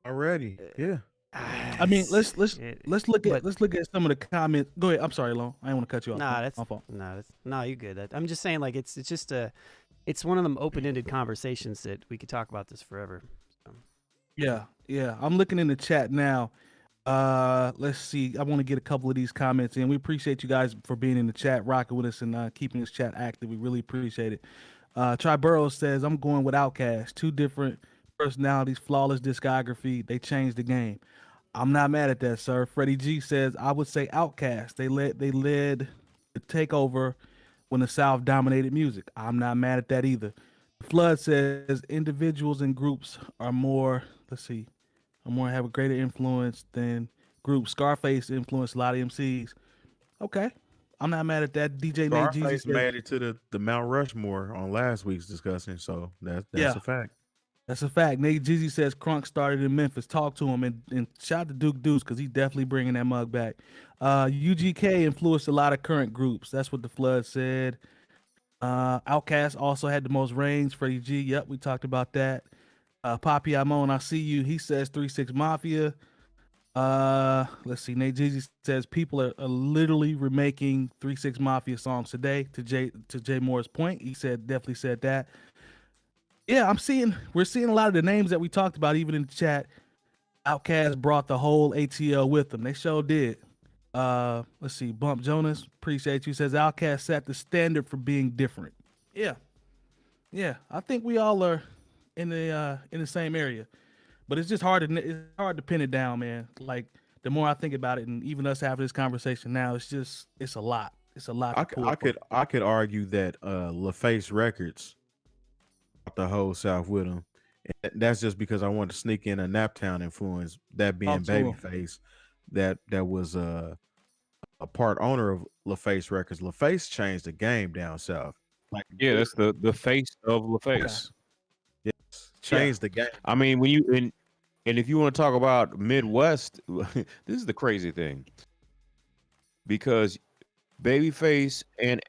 Already. Yeah. I mean, let's look at some of the comments. Go ahead. I'm sorry, Long. I didn't want to cut you off. Nah, My fault. no, you're good. I'm just saying, like, it's just it's one of them open-ended conversations that we could talk about this forever. So. Yeah. I'm looking in the chat now. Let's see. I want to get a couple of these comments in. We appreciate you guys for being in the chat, rocking with us, and keeping this chat active. We really appreciate it. Triborough says, I'm going with Outkast. 2 different personalities, flawless discography. They changed the game. I'm not mad at that, sir. Freddie G says, I would say Outkast. They led the takeover when the South dominated music. I'm not mad at that either. Flood says individuals and groups are more, have a greater influence than groups. Scarface influenced a lot of MCs. Okay. I'm not mad at that. DJ Nate Jeezy Scarface says, made it to the Mount Rushmore on last week's discussion, so that's Yeah. a fact. That's a fact. Nate Jeezy says Crunk started in Memphis. Talk to him and shout out to Duke Deuce because he's definitely bringing that mug back. UGK influenced a lot of current groups. That's what the Flood said. Outkast also had the most range. Freddie G. Yep, we talked about that. Poppy Amon, I see you. He says 3-6 Mafia. Let's see. Nate Jeezy says people are literally remaking 3-6 Mafia songs today. To Jay Moore's point, he definitely said that. Yeah, we're seeing a lot of the names that we talked about even in the chat. Outkast brought the whole ATL with them. They sure did. Let's see. Bump Jonas, appreciate you. Says Outkast set the standard for being different. Yeah. I think we all are in the same area, but it's just hard to pin it down, man. Like the more I think about it, and even us having this conversation now, it's a lot. It's a lot. I could argue that LaFace Records brought the whole South with them. And that's just because I wanted to sneak in a Naptown influence, that being Babyface, that was a part owner of LaFace Records. LaFace changed the game down south. Like, Yeah, that's the face of LaFace. yes, changed the game. I mean, when you and if you want to talk about Midwest, this is the crazy thing, because Babyface in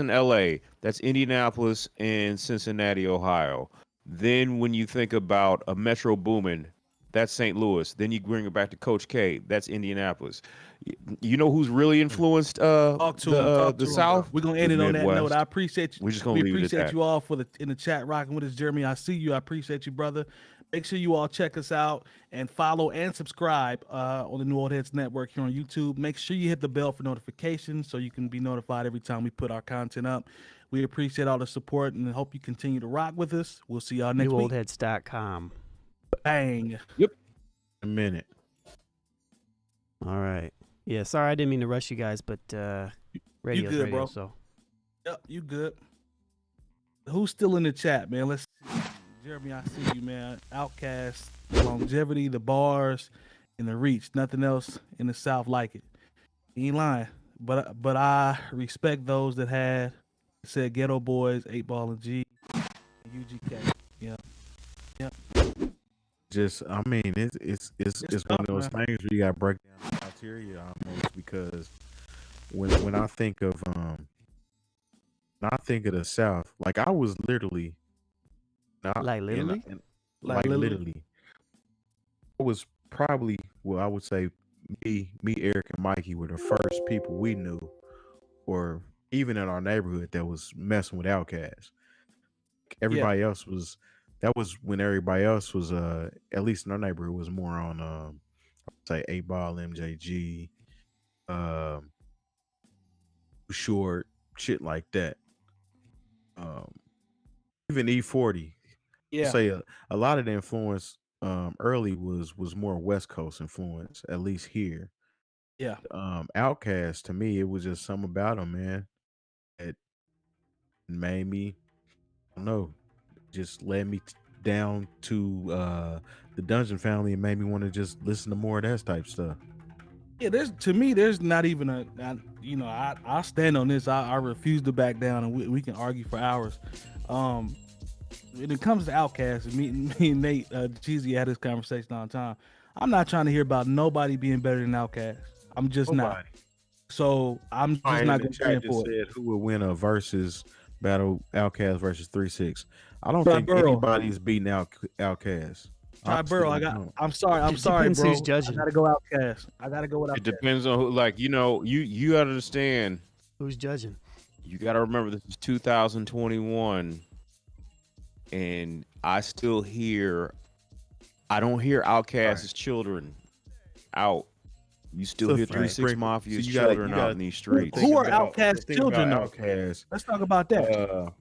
LA, that's Indianapolis and Cincinnati, Ohio. Then when you think about a Metro Boomin, that's St. Louis. Then you bring it back to Coach K, that's Indianapolis. You know who's really influenced the South? We're gonna end it on that Midwest. note. I appreciate you. We're just gonna leave it at appreciate that. you all in the chat rocking with us, Jeremy. I see you. I appreciate you, brother. Make sure you all check us out and follow and subscribe on the New Old Heads Network here on YouTube. Make sure you hit the bell for notifications so you can be notified every time we put our content up. We appreciate all the support and hope you continue to rock with us. We'll see y'all next week. NewOldHeads.com. Bang. A minute. All right. Yeah, sorry I didn't mean to rush you guys, but radio's good, radio, bro. so. Yep, you good. Who's still in the chat, man? Let's see. Jeremy, I see you, man. Outkast, the longevity, the bars, and the reach. Nothing else in the South like it. He ain't lying. But I respect those that had said Ghetto Boys, 8 Ball and G, and UGK. Yeah. Just, I mean, it's one of those man. things where you got to break down the criteria almost, because when I think of the South, like I was literally not Like literally? like literally. I was probably, well, I would say me, Eric, and Mikey were the first people we knew, or even in our neighborhood, that was messing with Outkast. Everybody else was. That was when everybody else was, at least in our neighborhood, was more on, say, 8 Ball, MJG, um, Short, shit like that. Even E40. Yeah. Say a lot of the influence early was more West Coast influence, at least here. Yeah. Outkast, to me, it was just something about him, man. It made me, I don't know, just led me down to the Dungeon Family and made me want to just listen to more of that type stuff. Yeah, there's not even I stand on this. I refuse to back down, and we can argue for hours. When it comes to Outkast, me and Nate Cheesy had this conversation all the time. I'm not trying to hear about nobody being better than Outkast. I'm just not. So I'm just not going to stand for it. Who would win a versus battle, Outkast versus 3-6? I don't Try think Burrow. anybody's beating Outkast. Try Burrow. I'm sorry, depends bro. who's judging. I gotta go Outkast. I gotta go with Outkast. It depends on who. Like, you gotta understand. Who's judging? You gotta remember this is 2021, and I don't hear Outkast's children out. You still So hear Frank, 3-6 Mafia's so you gotta- children you out gotta in these streets. Who are About- Outkast think children, about though? Outkast. Let's talk about that.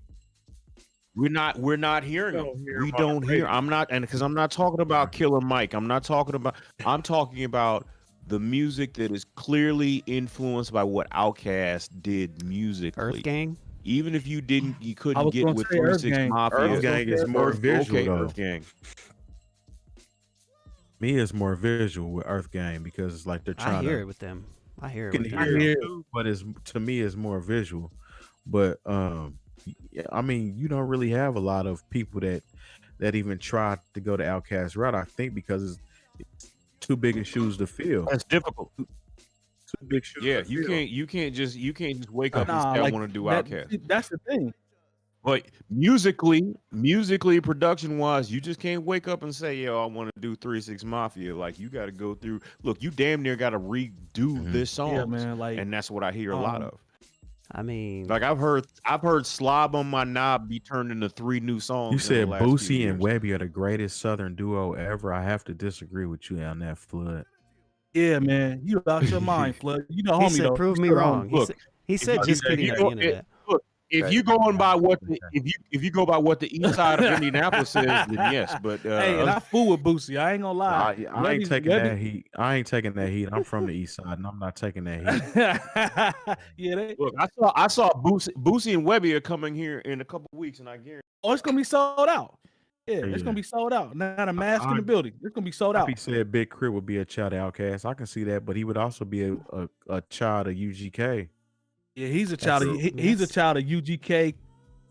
We're not hearing them. don't hear We them on don't the hear. radio. I'm not, and because I'm not talking about Killer Mike. I'm talking about the music that is clearly influenced by what Outkast did musically. Earth Gang? Even if you I couldn't was get gonna with say Earth 3-6 Gang. Mafia. Earth Gang is more visual, okay, though. Earth Gang. Me is more visual with Earth Gang because it's like they're I trying hear to it with them. I hear it can with hear them. it hear it. too, but it's to me it's more visual. But yeah, I mean, you don't really have a lot of people that even try to go to Outkast route. I think because it's too big of shoes to fill. That's difficult. Too big shoes. Yeah, to you fill. can't just wake up and Nah, say I like, want to do that- Outkast. That's the thing. But musically, production wise, you just can't wake up and say, "Yo, I want to do 3-6 Mafia." Like, you got to go through. Look, you damn near got to redo this song, Yeah, man. Like, and that's what I hear a lot of. I mean, Like, I've heard "Slob on My Knob" be turned into 3 new songs. You in said the last few Boosie and years. Webby are the greatest Southern duo ever. I have to disagree with you on that, Flood. yeah, man. You out your mind, Flood. You know, he homie said, though. "Prove You me still wrong." homie. Look, He said, you- "Just if kidding." you At go- the end of that. If you going by what the east side of Indianapolis says, then yes. But Hey, and I fool with Boosie. I ain't gonna lie. I ain't taking that heat. I ain't taking that heat. I'm from the east side, and I'm not taking that heat. Yeah, they, look, I saw Boosie and Webby are coming here in a couple weeks, and I guarantee. oh, it's gonna be sold out. Yeah, it's Yeah. gonna be sold out. Not a mask in the I- building. It's gonna be sold out. He said Big Crit would be a child of Outkast. I can see that, but he would also be a child of UGK. Yeah, he's a child of he's a child of UGK,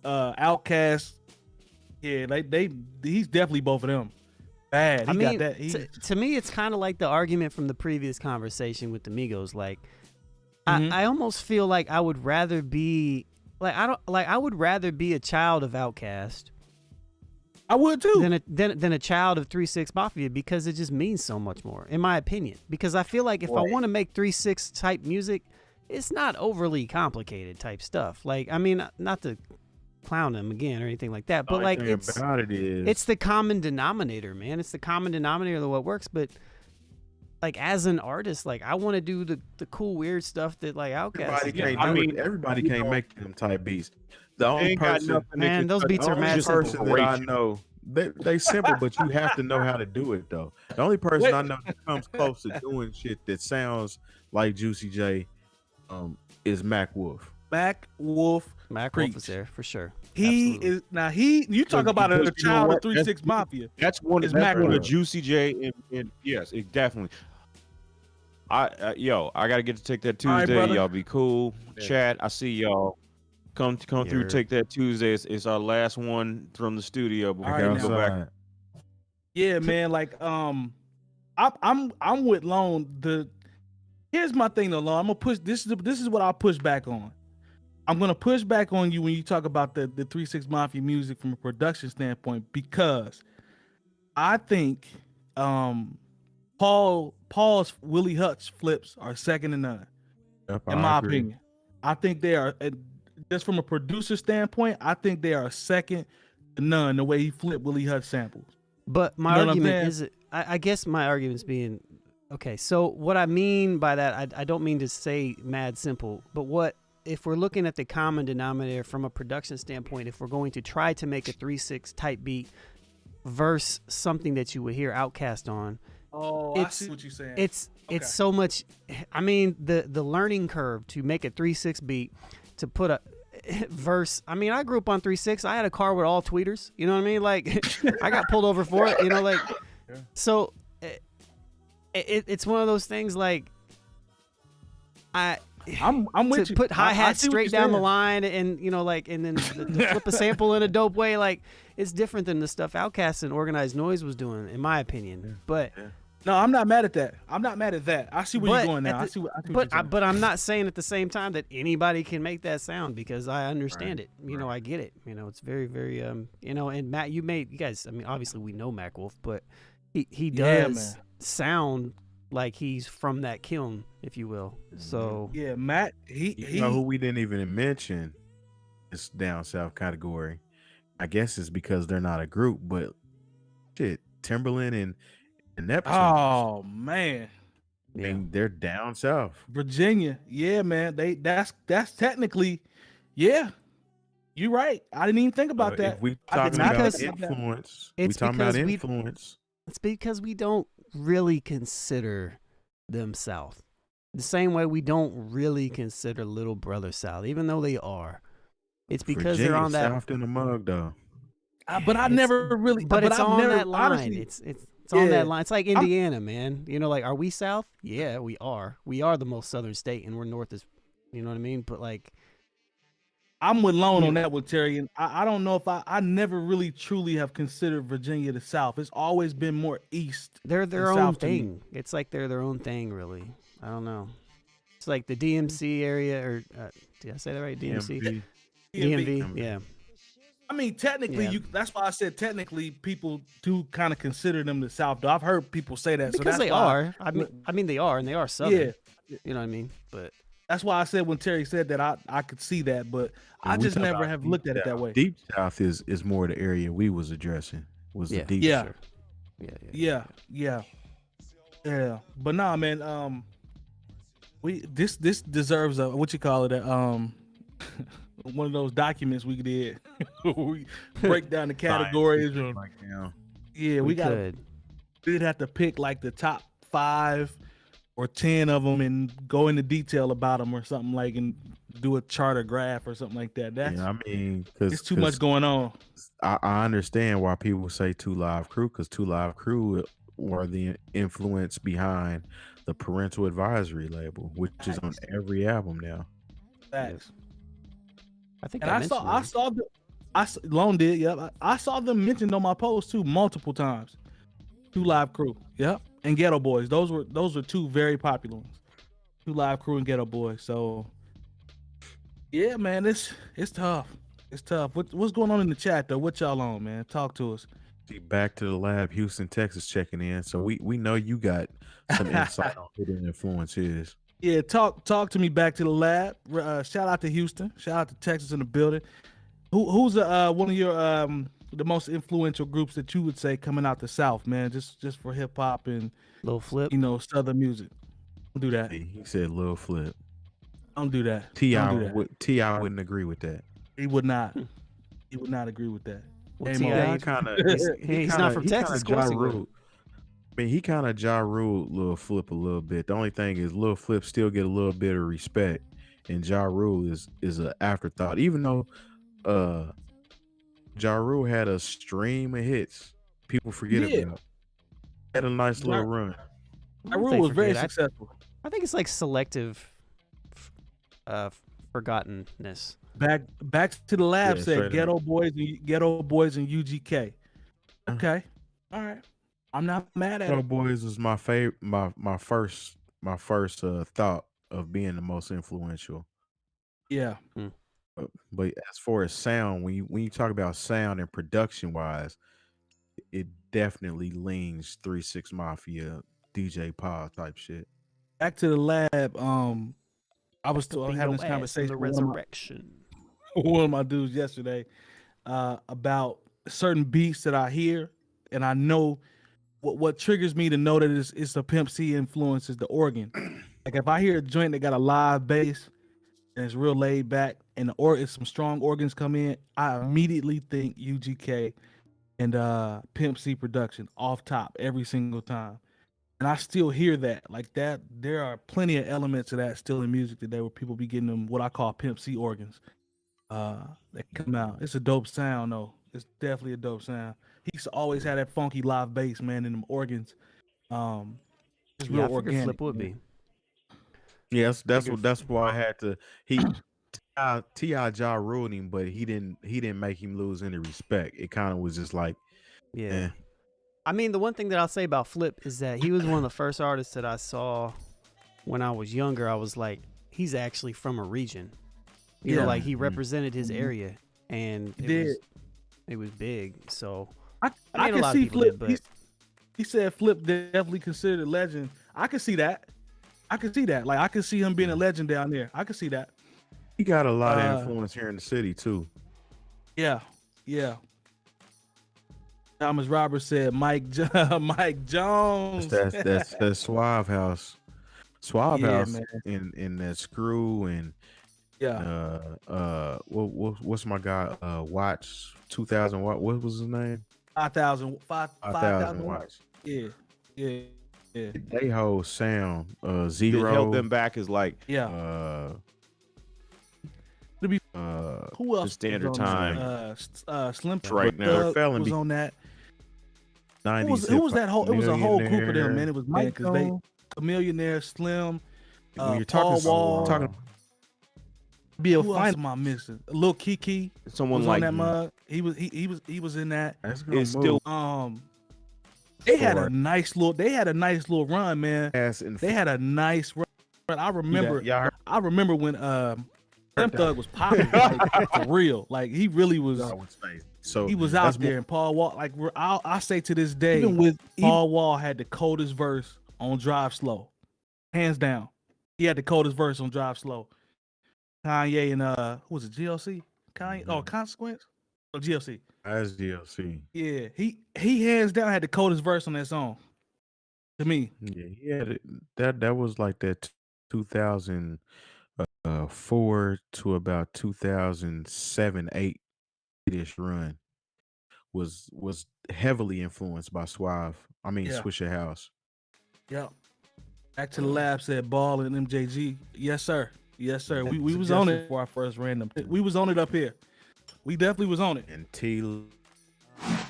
Outkast. Yeah, he's definitely both of them. Bad. I He mean, got that. to me, it's kind of like the argument from the previous conversation with the Migos. Like, Mhm. I almost feel like I would rather be I would rather be a child of Outkast I would too. than a child of 3-6 Mafia because it just means so much more, in my opinion. Because I feel like if I want to make 3-6 type music, it's not overly complicated type stuff. Like, I mean, not to clown them again or anything like that, but Only like thing it's about it is it's the common denominator, man. It's the common denominator of what works. But like as an artist, like I want to do the cool weird stuff that like Outkast. everybody is can't doing. do it. Everybody can't make them type beats. The only Ain't got person, nothing that Man, can those cut- beats the are only mad simple. person that I know, they simple, but you have to know how to do it though. The only person Wait. I know that comes close to doing shit that sounds like Juicy J, is Mac Wolf. Mac Wolf. Mac Wolf Preach. is there for sure. He Absolutely. is now. You talk about a because you know child of what? 3-6 Mafia. That's one. It's That's Mac one of Wolf. Juicy J and yes, it definitely. I gotta get to take that All right, Tuesday. brother. Y'all be cool. Yeah. Chat. I see y'all. Come through. Yeah. Take that Tuesday. It's our last one from the studio before All we right, go now. back. Yeah, man. Like, I'm with Lone. Here's my thing though, Lone. I'm gonna push. This is what I'll push back on. I'm gonna push back on you when you talk about the 3-6 Mafia music from a production standpoint because I think Paul Paul's Willie Hutch flips are second to none. Yep, In I my agree. opinion, I think they are just from a producer standpoint. I think they are second to none. The way he flipped Willie Hutch samples. But my You know what I'm argument saying? is, I guess my argument's being, okay, so what I mean by that, I don't mean to say mad simple, but what, if we're looking at the common denominator from a production standpoint, if we're going to try to make a 3/6 type beat versus something that you would hear Outkast on, Oh, I see what you're saying. it's Okay. so much, I mean, the learning curve to make a 3/6 beat, to put a verse. I mean, I grew up on 3/6. I had a car with all tweeters. You know what I mean? Like, I got pulled over for it. You know, like, so it's one of those things. Like, I'm with to you. put hi I hats see what straight you're down the saying. line, and you know, like, and then to flip a sample in a dope way. Like, it's different than the stuff Outkast and Organized Noise was doing, in my opinion. But No, I'm not mad at that. I'm not mad at that. I see where But you're going at now. I the- see what you're But saying. but I'm not saying at the same time that anybody can make that sound, because I understand it. You know, I get it. You know, it's very, very you know, and Matt, you guys, I mean, obviously we know Mac Wolf, but he Yeah, does man. sound like he's from that kiln, if you will. So Yeah, Matt. You know who we didn't even mention is down south category. I guess it's because they're not a group, but shit, Timberland and Neptune. Oh man, I mean, they're down south. Virginia. Yeah, man. That's technically, yeah. You're right. I didn't even think about that. If we I did talking not about think about that. influence, It's we talking about because we- influence. it's because we don't really consider them South. The same way we don't really consider Little Brother South, even though they are. It's because they're Virginia on that. south in the mug, though. But I It's- never really. But it's I've on never, that line. honestly, It's on yeah. that line. It's like Indiana, man. You know, like, are we South? Yeah, we are. We are the most southern state, and we're North as, you know what I mean? But like, I'm with Lone on that with Terry, and I don't know if I never really truly have considered Virginia the South. It's always been more East. they're their and own South to me. thing. It's like they're their own thing, really. I don't know. It's like the DMC area, or did I say that right? DMC, DMV. DMV. Yeah. I mean, technically, Yeah. that's why I said technically people do kind of consider them the South. Though I've heard people say that. so Because that's they why, are. I mean, they are, and they are southern. Yeah, You know what I mean? But that's why I said when Terry said that I could see that, but I When we just talk never about have deep looked at it that south, way. Deep south is more the area we was addressing. Was Yeah. the deep Yeah. south. Yeah. But nah, man. This deserves a what you call it one of those documents we did. We break down the categories. And, Like now. yeah, we gotta could. we'd have to pick like the top 5 or 10 of them and go into detail about them or something, like, and do a chart or graph or something like that. That's Yeah, I mean, because it's too much going on. I understand why people say Two Live Crew, because Two Live Crew were the influence behind the Parental Advisory label, which is on every album now. Facts. I think And I I mentioned saw them. Lone did, yep. I saw them mentioned on my post too multiple times. Two Live Crew, yep, and Ghetto Boys. Those were two very popular ones. Two Live Crew and Ghetto Boys. So, yeah, man, it's tough. It's tough. What's going on in the chat though? What y'all on, man? Talk to us. See, Back to the Lab, Houston, Texas, checking in. So we know you got some insight on who the influence is. Yeah, talk to me. Back to the lab. Shout out to Houston. Shout out to Texas in the building. Who's one of your the most influential groups that you would say coming out the South, man? Just for hip hop and Little Flip. Southern music. Don't do that. He said Lil Flip. Don't do that. T.I. Don't do that. T.I. wouldn't agree with that. He would not. He would not agree with that. Well, Hey, T.I. Mo, Yeah, he Dodge. kind of. He's not from Texas, of course he would. I mean, he kind of Ja Ruled Lil Flip a little bit. The only thing is, Lil Flip still get a little bit of respect, and Ja Rule is an afterthought. Even though Ja Rule had a stream of hits, people forget Yeah. about. Had a nice little run. I don't Rule think was very forget. successful. I think it's like selective forgottenness. Back to the lab Yeah, said straight Ghetto Boys and UGK. Okay. All right. I'm not mad at Ghetto it. Boys was my favorite, my first thought of being the most influential. Yeah. But as far as sound, when you talk about sound and production wise, it definitely leans 3 6 Mafia DJ Paul type shit. Back to the lab. I was still Beat having your this ass in conversation the with resurrection. one of my dudes yesterday about certain beats that I hear, and I know what triggers me to know that it's a Pimp C influence is the organ. Like if I hear a joint that got a live bass and it's real laid back, and if some strong organs come in, I immediately think UGK and Pimp C production off top every single time. And I still hear that like that. There are plenty of elements of that still in music today where people be getting them what I call Pimp C organs that come out. It's a dope sound though. It's definitely a dope sound. He's always had that funky live bass, man, in them organs. It's Yeah, real I figured organic. Flip would man. be. Yes, that's Figured- what. That's why I had to. T.I. Ja ruled him, but he didn't make him lose any respect. It kind of was just like, Yeah. eh. I mean, the one thing that I'll say about Flip is that he was one of the first artists that I saw when I was younger. I was like, he's actually from a region. You know, Yeah. like he Mhm. represented his area, and He did. it was big. So I I mean, a can lot of see people Flip. did, but He said Flip definitely considered a legend. I can see that. Like I can see him being a legend down there. I can see that. He got a lot Uh, of influence here in the city too. Yeah. Thomas Roberts said Mike Jones. That's Suave House. Suave Yeah, House man. in that Screw and Yeah. what's my guy Watts 2000 what was his name? 5,000 5,000 Watts. Yeah. They whole sound What Zero held them back is like Yeah. uh Who else? the Standard was on Time. that? Slim Right now. Thug Felon was be- on that. 90s. Who was that whole? It was a whole group of them, Millionaire. man. It was Mike, because they Millionaire, Slim, When you're Paul Wall. talking Bill, who else am I missing? Lil Kiki Someone was like on that mug. He was in that. that's gonna It's move. still They had a Forward. nice little run, man. ass and They had a nice run. I remember y'all heard I remember when Slim Thug was popping like, for real. Like he really was. y'all with space. So He was that's out there, and Paul Wall. Like I say to this day, Even with- Paul Wall had the coldest verse on Drive Slow, hands down. He had the coldest verse on Drive Slow. Kanye and who was it? GLC? Kanye? Oh, Consequence? Oh, GLC. as DLC. Yeah, he hands down had the coldest verse on that song. To me, Yeah, he had it. That was like that 2004 to about 2007-8 ish run was heavily influenced by Suave. I mean Yeah. Swisher House. yep. Back to the lab said Ball and MJG. Yes, sir. Yes, sir. That We was on it suggestion- before I first ran them. We was on it up here. We definitely was on it. And T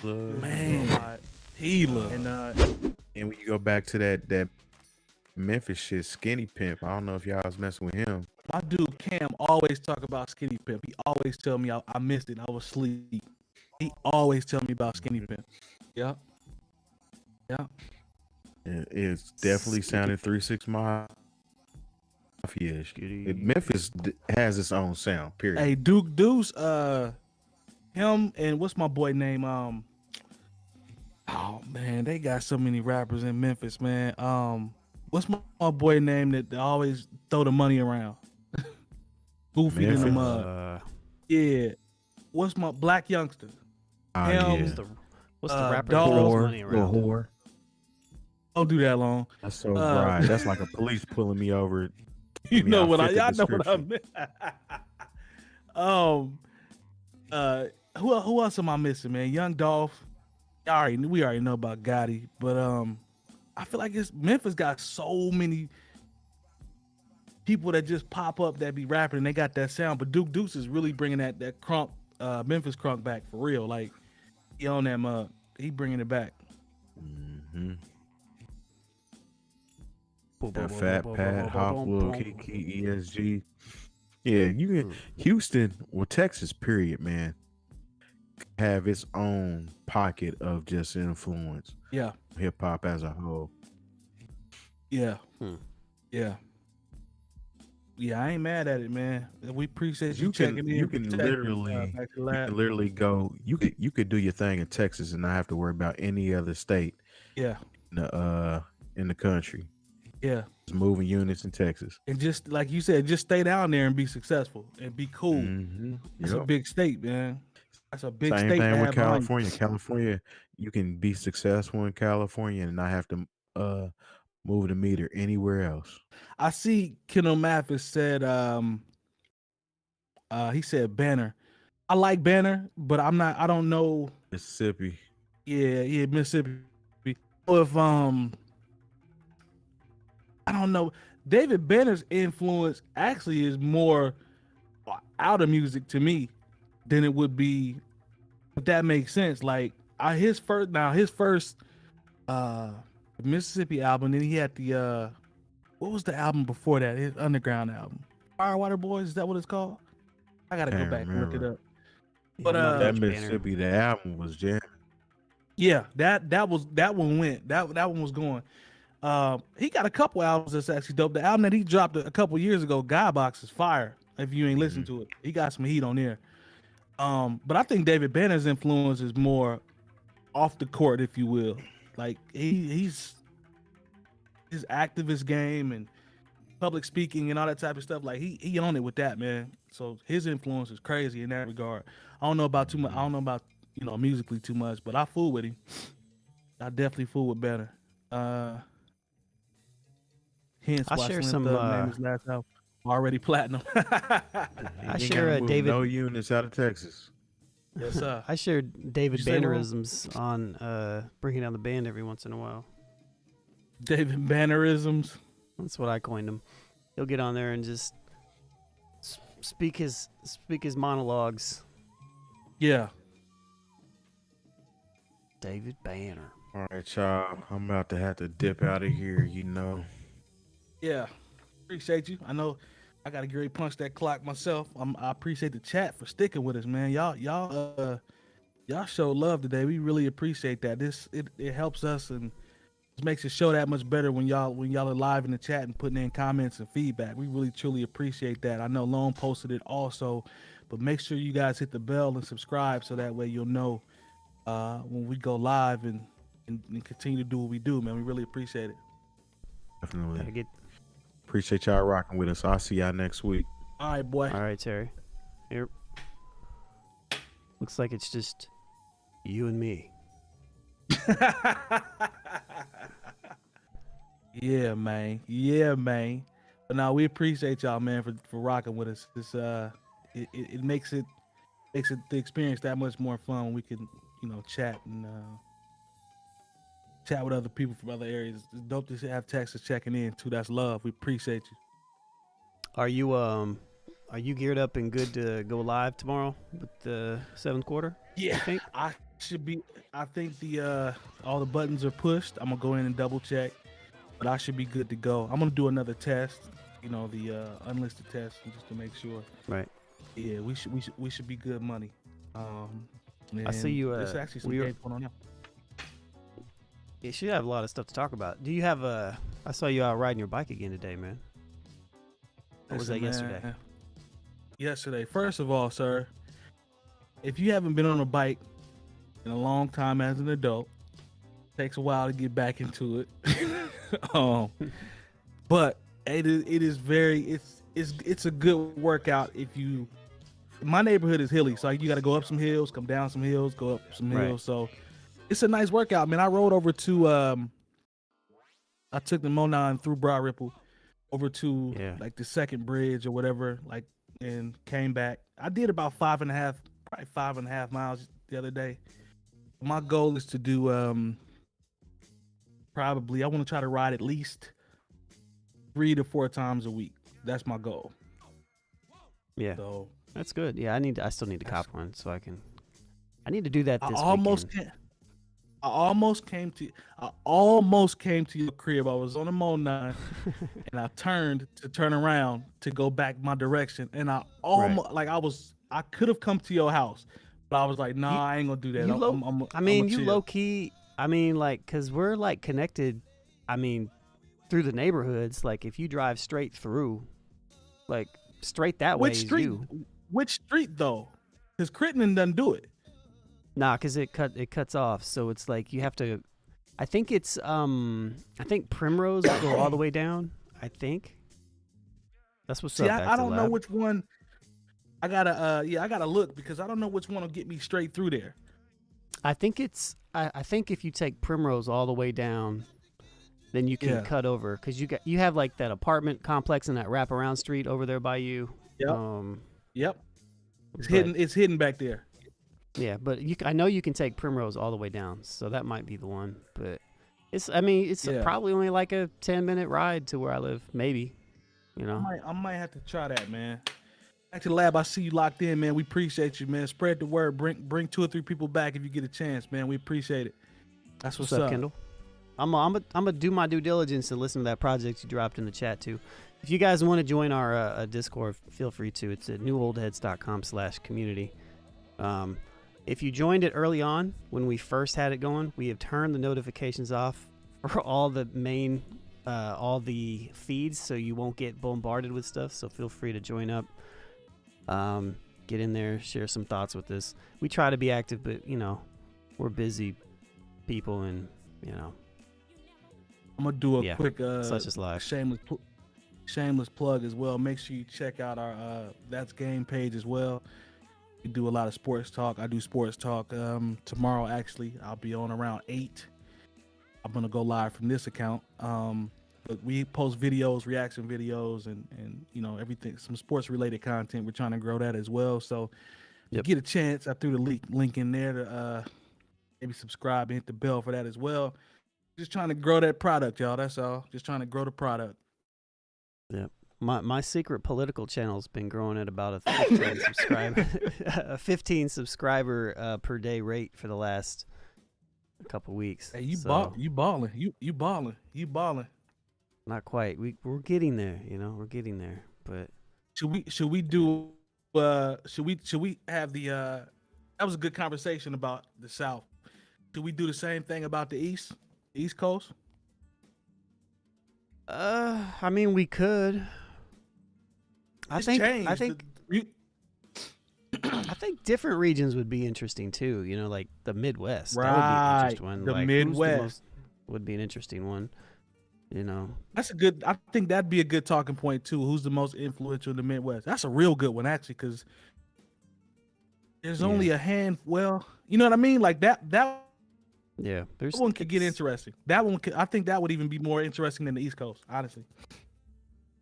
Man, Tila. and when you go back to that Memphis shit, Skinny Pimp. I don't know if y'all was messing with him. My dude Cam always talk about Skinny Pimp. He always tell me I missed it. I was asleep. He always tell me about Skinny Pimp. Yep. It's definitely sounded 3-6 Mafia. Memphis has its own sound. Period. Hey, Duke Deuce, him and what's my boy name? Oh man, they got so many rappers in Memphis, man. What's my boy name that always throw the money around? Goofy in the Memphis? mud. Yeah. What's my Black Youngster? Oh, him, yeah. What's the rapper Dog. that throws money Little around? whore. Don't do that long. That's so right. That's like a police pulling me over. You I mean, know I what fit the y'all know what I description. meant. Who else am I missing, man? Young Dolph. We already know about Gotti, but I feel like Memphis got so many people that just pop up that be rapping and they got that sound. But Duke Deuce is really bringing that crunk, Memphis crunk back for real. Like he on that mug, he bringing it back. Mm-hmm. Fat Pat, Hawk, Lil Kiki, ESG. Yeah, you can Houston or Texas, period, man, have its own pocket of just influence. Yeah, Hip hop as a whole. yeah, Hmm. yeah. Yeah, I ain't mad at it, man. We appreciate You can- checking in. you can literally- back to You lab. can literally go. You could do your thing in Texas and not have to worry about any other state Yeah, in in the country. Yeah. It's moving units in Texas. And just like you said, just stay down there and be successful and be cool. Mm-hmm. That's a big state, man. That's a big Same state. thing to with have behind you. California. California, you can be successful in California and not have to move the meter anywhere else. I see Kendall Mathis said he said Banner. I like Banner, but I don't know. Mississippi. Yeah, Mississippi. If I don't know. David Banner's influence actually is more out of music to me than it would be, if that makes sense. Like his first Mississippi album, then he had the what was the album before that? His underground album. Firewater Boys, is that what it's called? I gotta go Can't back and look it remember. up. But I'm not a That huge Banner. Mississippi, the album was jamming. Yeah, that one went. That one was going. He got a couple albums that's actually dope. The album that he dropped a couple years ago, Guy Box, is fire. If you ain't listened to it, he got some heat on there. But I think David Banner's influence is more off the court, if you will. Like he's his activist game and public speaking and all that type of stuff. Like he on it with that, man. So his influence is crazy in that regard. I don't know about too much. I don't know about musically too much, but I fool with him. I definitely fool with Banner. Hence I why share Slim some, Thug named his last album already platinum. I You share gotta move David. no units out of Texas. Yes, sir. I share David What'd you say, Ron? Bannerisms on breaking down the band every once in a while. David Bannerisms. That's what I coined him. He'll get on there and just speak his monologues. Yeah. David Banner. All right, y'all. I'm about to have to dip out of here, Yeah. Appreciate you. I know I gotta get ready to punch that clock myself. I appreciate the chat for sticking with us, man. Y'all show love today. We really appreciate that. It helps us and it makes the show that much better when y'all are live in the chat and putting in comments and feedback. We really truly appreciate that. I know Lone posted it also, but make sure you guys hit the bell and subscribe so that way you'll know when we go live and continue to do what we do, man. We really appreciate it. Definitely. Gotta get. Appreciate y'all rocking with us. I'll see y'all next week. All right, boy. All right, Terry. Here. Looks like it's just you and me. Yeah, man. But now we appreciate y'all, man, for rocking with us. It's it makes it the experience that much more fun when we can, chat and chat with other people from other areas. It's dope to have Texas checking in too. That's love. We appreciate you. Are you geared up and good to go live tomorrow with the seventh quarter? Yeah, I think? I should be. I think the all the buttons are pushed. I'm gonna go in and double check, but I should be good to go. I'm gonna do another test. The unlisted test just to make sure. Right. Yeah, we should be good money. I see you. There's actually some we were- games going on now. You should have a lot of stuff to talk about. Do you have a? I saw you out riding your bike again today, man. What was that Listen, yesterday? man. Yesterday, first of all, sir, if you haven't been on a bike in a long time as an adult, it takes a while to get back into it. But it is very it's a good workout if you. My neighborhood is hilly, so you got to go up some hills, come down some hills, go up some Right. hills. So it's a nice workout, man. I rode over to I took the Monon through Broad Ripple over to Yeah. like the second bridge or whatever, and came back. I did about 5.5 miles the other day. My goal is to do probably I want to try to ride at least 3 to 4 times a week. That's my goal. Yeah, So that's good. Yeah, I still need to cop one so I can. I need to do that this I almost came to your crib. I was on a Monon and I turned to turn around to go back my direction, and I almost I could have come to your house, but I was like, nah, I ain't gonna do that. You low- I'm you low key. I mean, like, cause we're like connected. I mean, through the neighborhoods. Like, if you drive straight through, like straight that way Which is street? you. Which street though? Because Crittenden doesn't do it. Nah, cause it cuts off. So it's like you have to. I think it's I think Primrose will go all the way down. I think that's what's See, up. I don't know which one. I gotta look because I don't know which one will get me straight through there. I think it's I think if you take Primrose all the way down, then you can cut over because you have like that apartment complex and that wraparound street over there by you. Yep. Yep. It's but- hidden. It's hidden back there. Yeah, but I know you can take Primrose all the way down, so that might be the one. But it's probably only like a 10-minute ride to where I live, maybe. You know. I might have to try that, man. Back to the lab. I see you locked in, man. We appreciate you, man. Spread the word. Bring 2 or 3 people back if you get a chance, man. We appreciate it. That's what's up, Kendall? I'm gonna do my due diligence and listen to that project you dropped in the chat too. If you guys want to join our Discord, feel free to. It's at newoldheads.com/community. If you joined it early on when we first had it going, we have turned the notifications off for all the main, all the feeds, so you won't get bombarded with stuff. So feel free to join up, get in there, share some thoughts with us. We try to be active, but we're busy people, and I'm gonna do a quick such as life. Shameless plug as well. Make sure you check out our That's Game page as well. We do a lot of sports talk. I do sports talk. Tomorrow, actually, I'll be on around 8. I'm gonna go live from this account. But we post videos, reaction videos, and everything, some sports related content. We're trying to grow that as well. So, if you get a chance, I threw the link in there to maybe subscribe and hit the bell for that as well. Just trying to grow that product, y'all. That's all. Just trying to grow the product. Yeah. My secret political channel's been growing at about a 15 subscriber per day rate for the last couple weeks. Hey, you balling. Not quite. We're getting there. We're getting there. But should we have the that was a good conversation about the South. Should we do the same thing about the East Coast? I mean, we could. I think different regions would be interesting too. Like the Midwest. Right. That would be an interesting one. The like, Midwest would be an interesting one. That's a good. I think that'd be a good talking point too. Who's the most influential in the Midwest? That's a real good one actually, because there's only a hand. Well, you know what I mean. Like that. Yeah, that one could get interesting. That one, I think that would even be more interesting than the East Coast, honestly.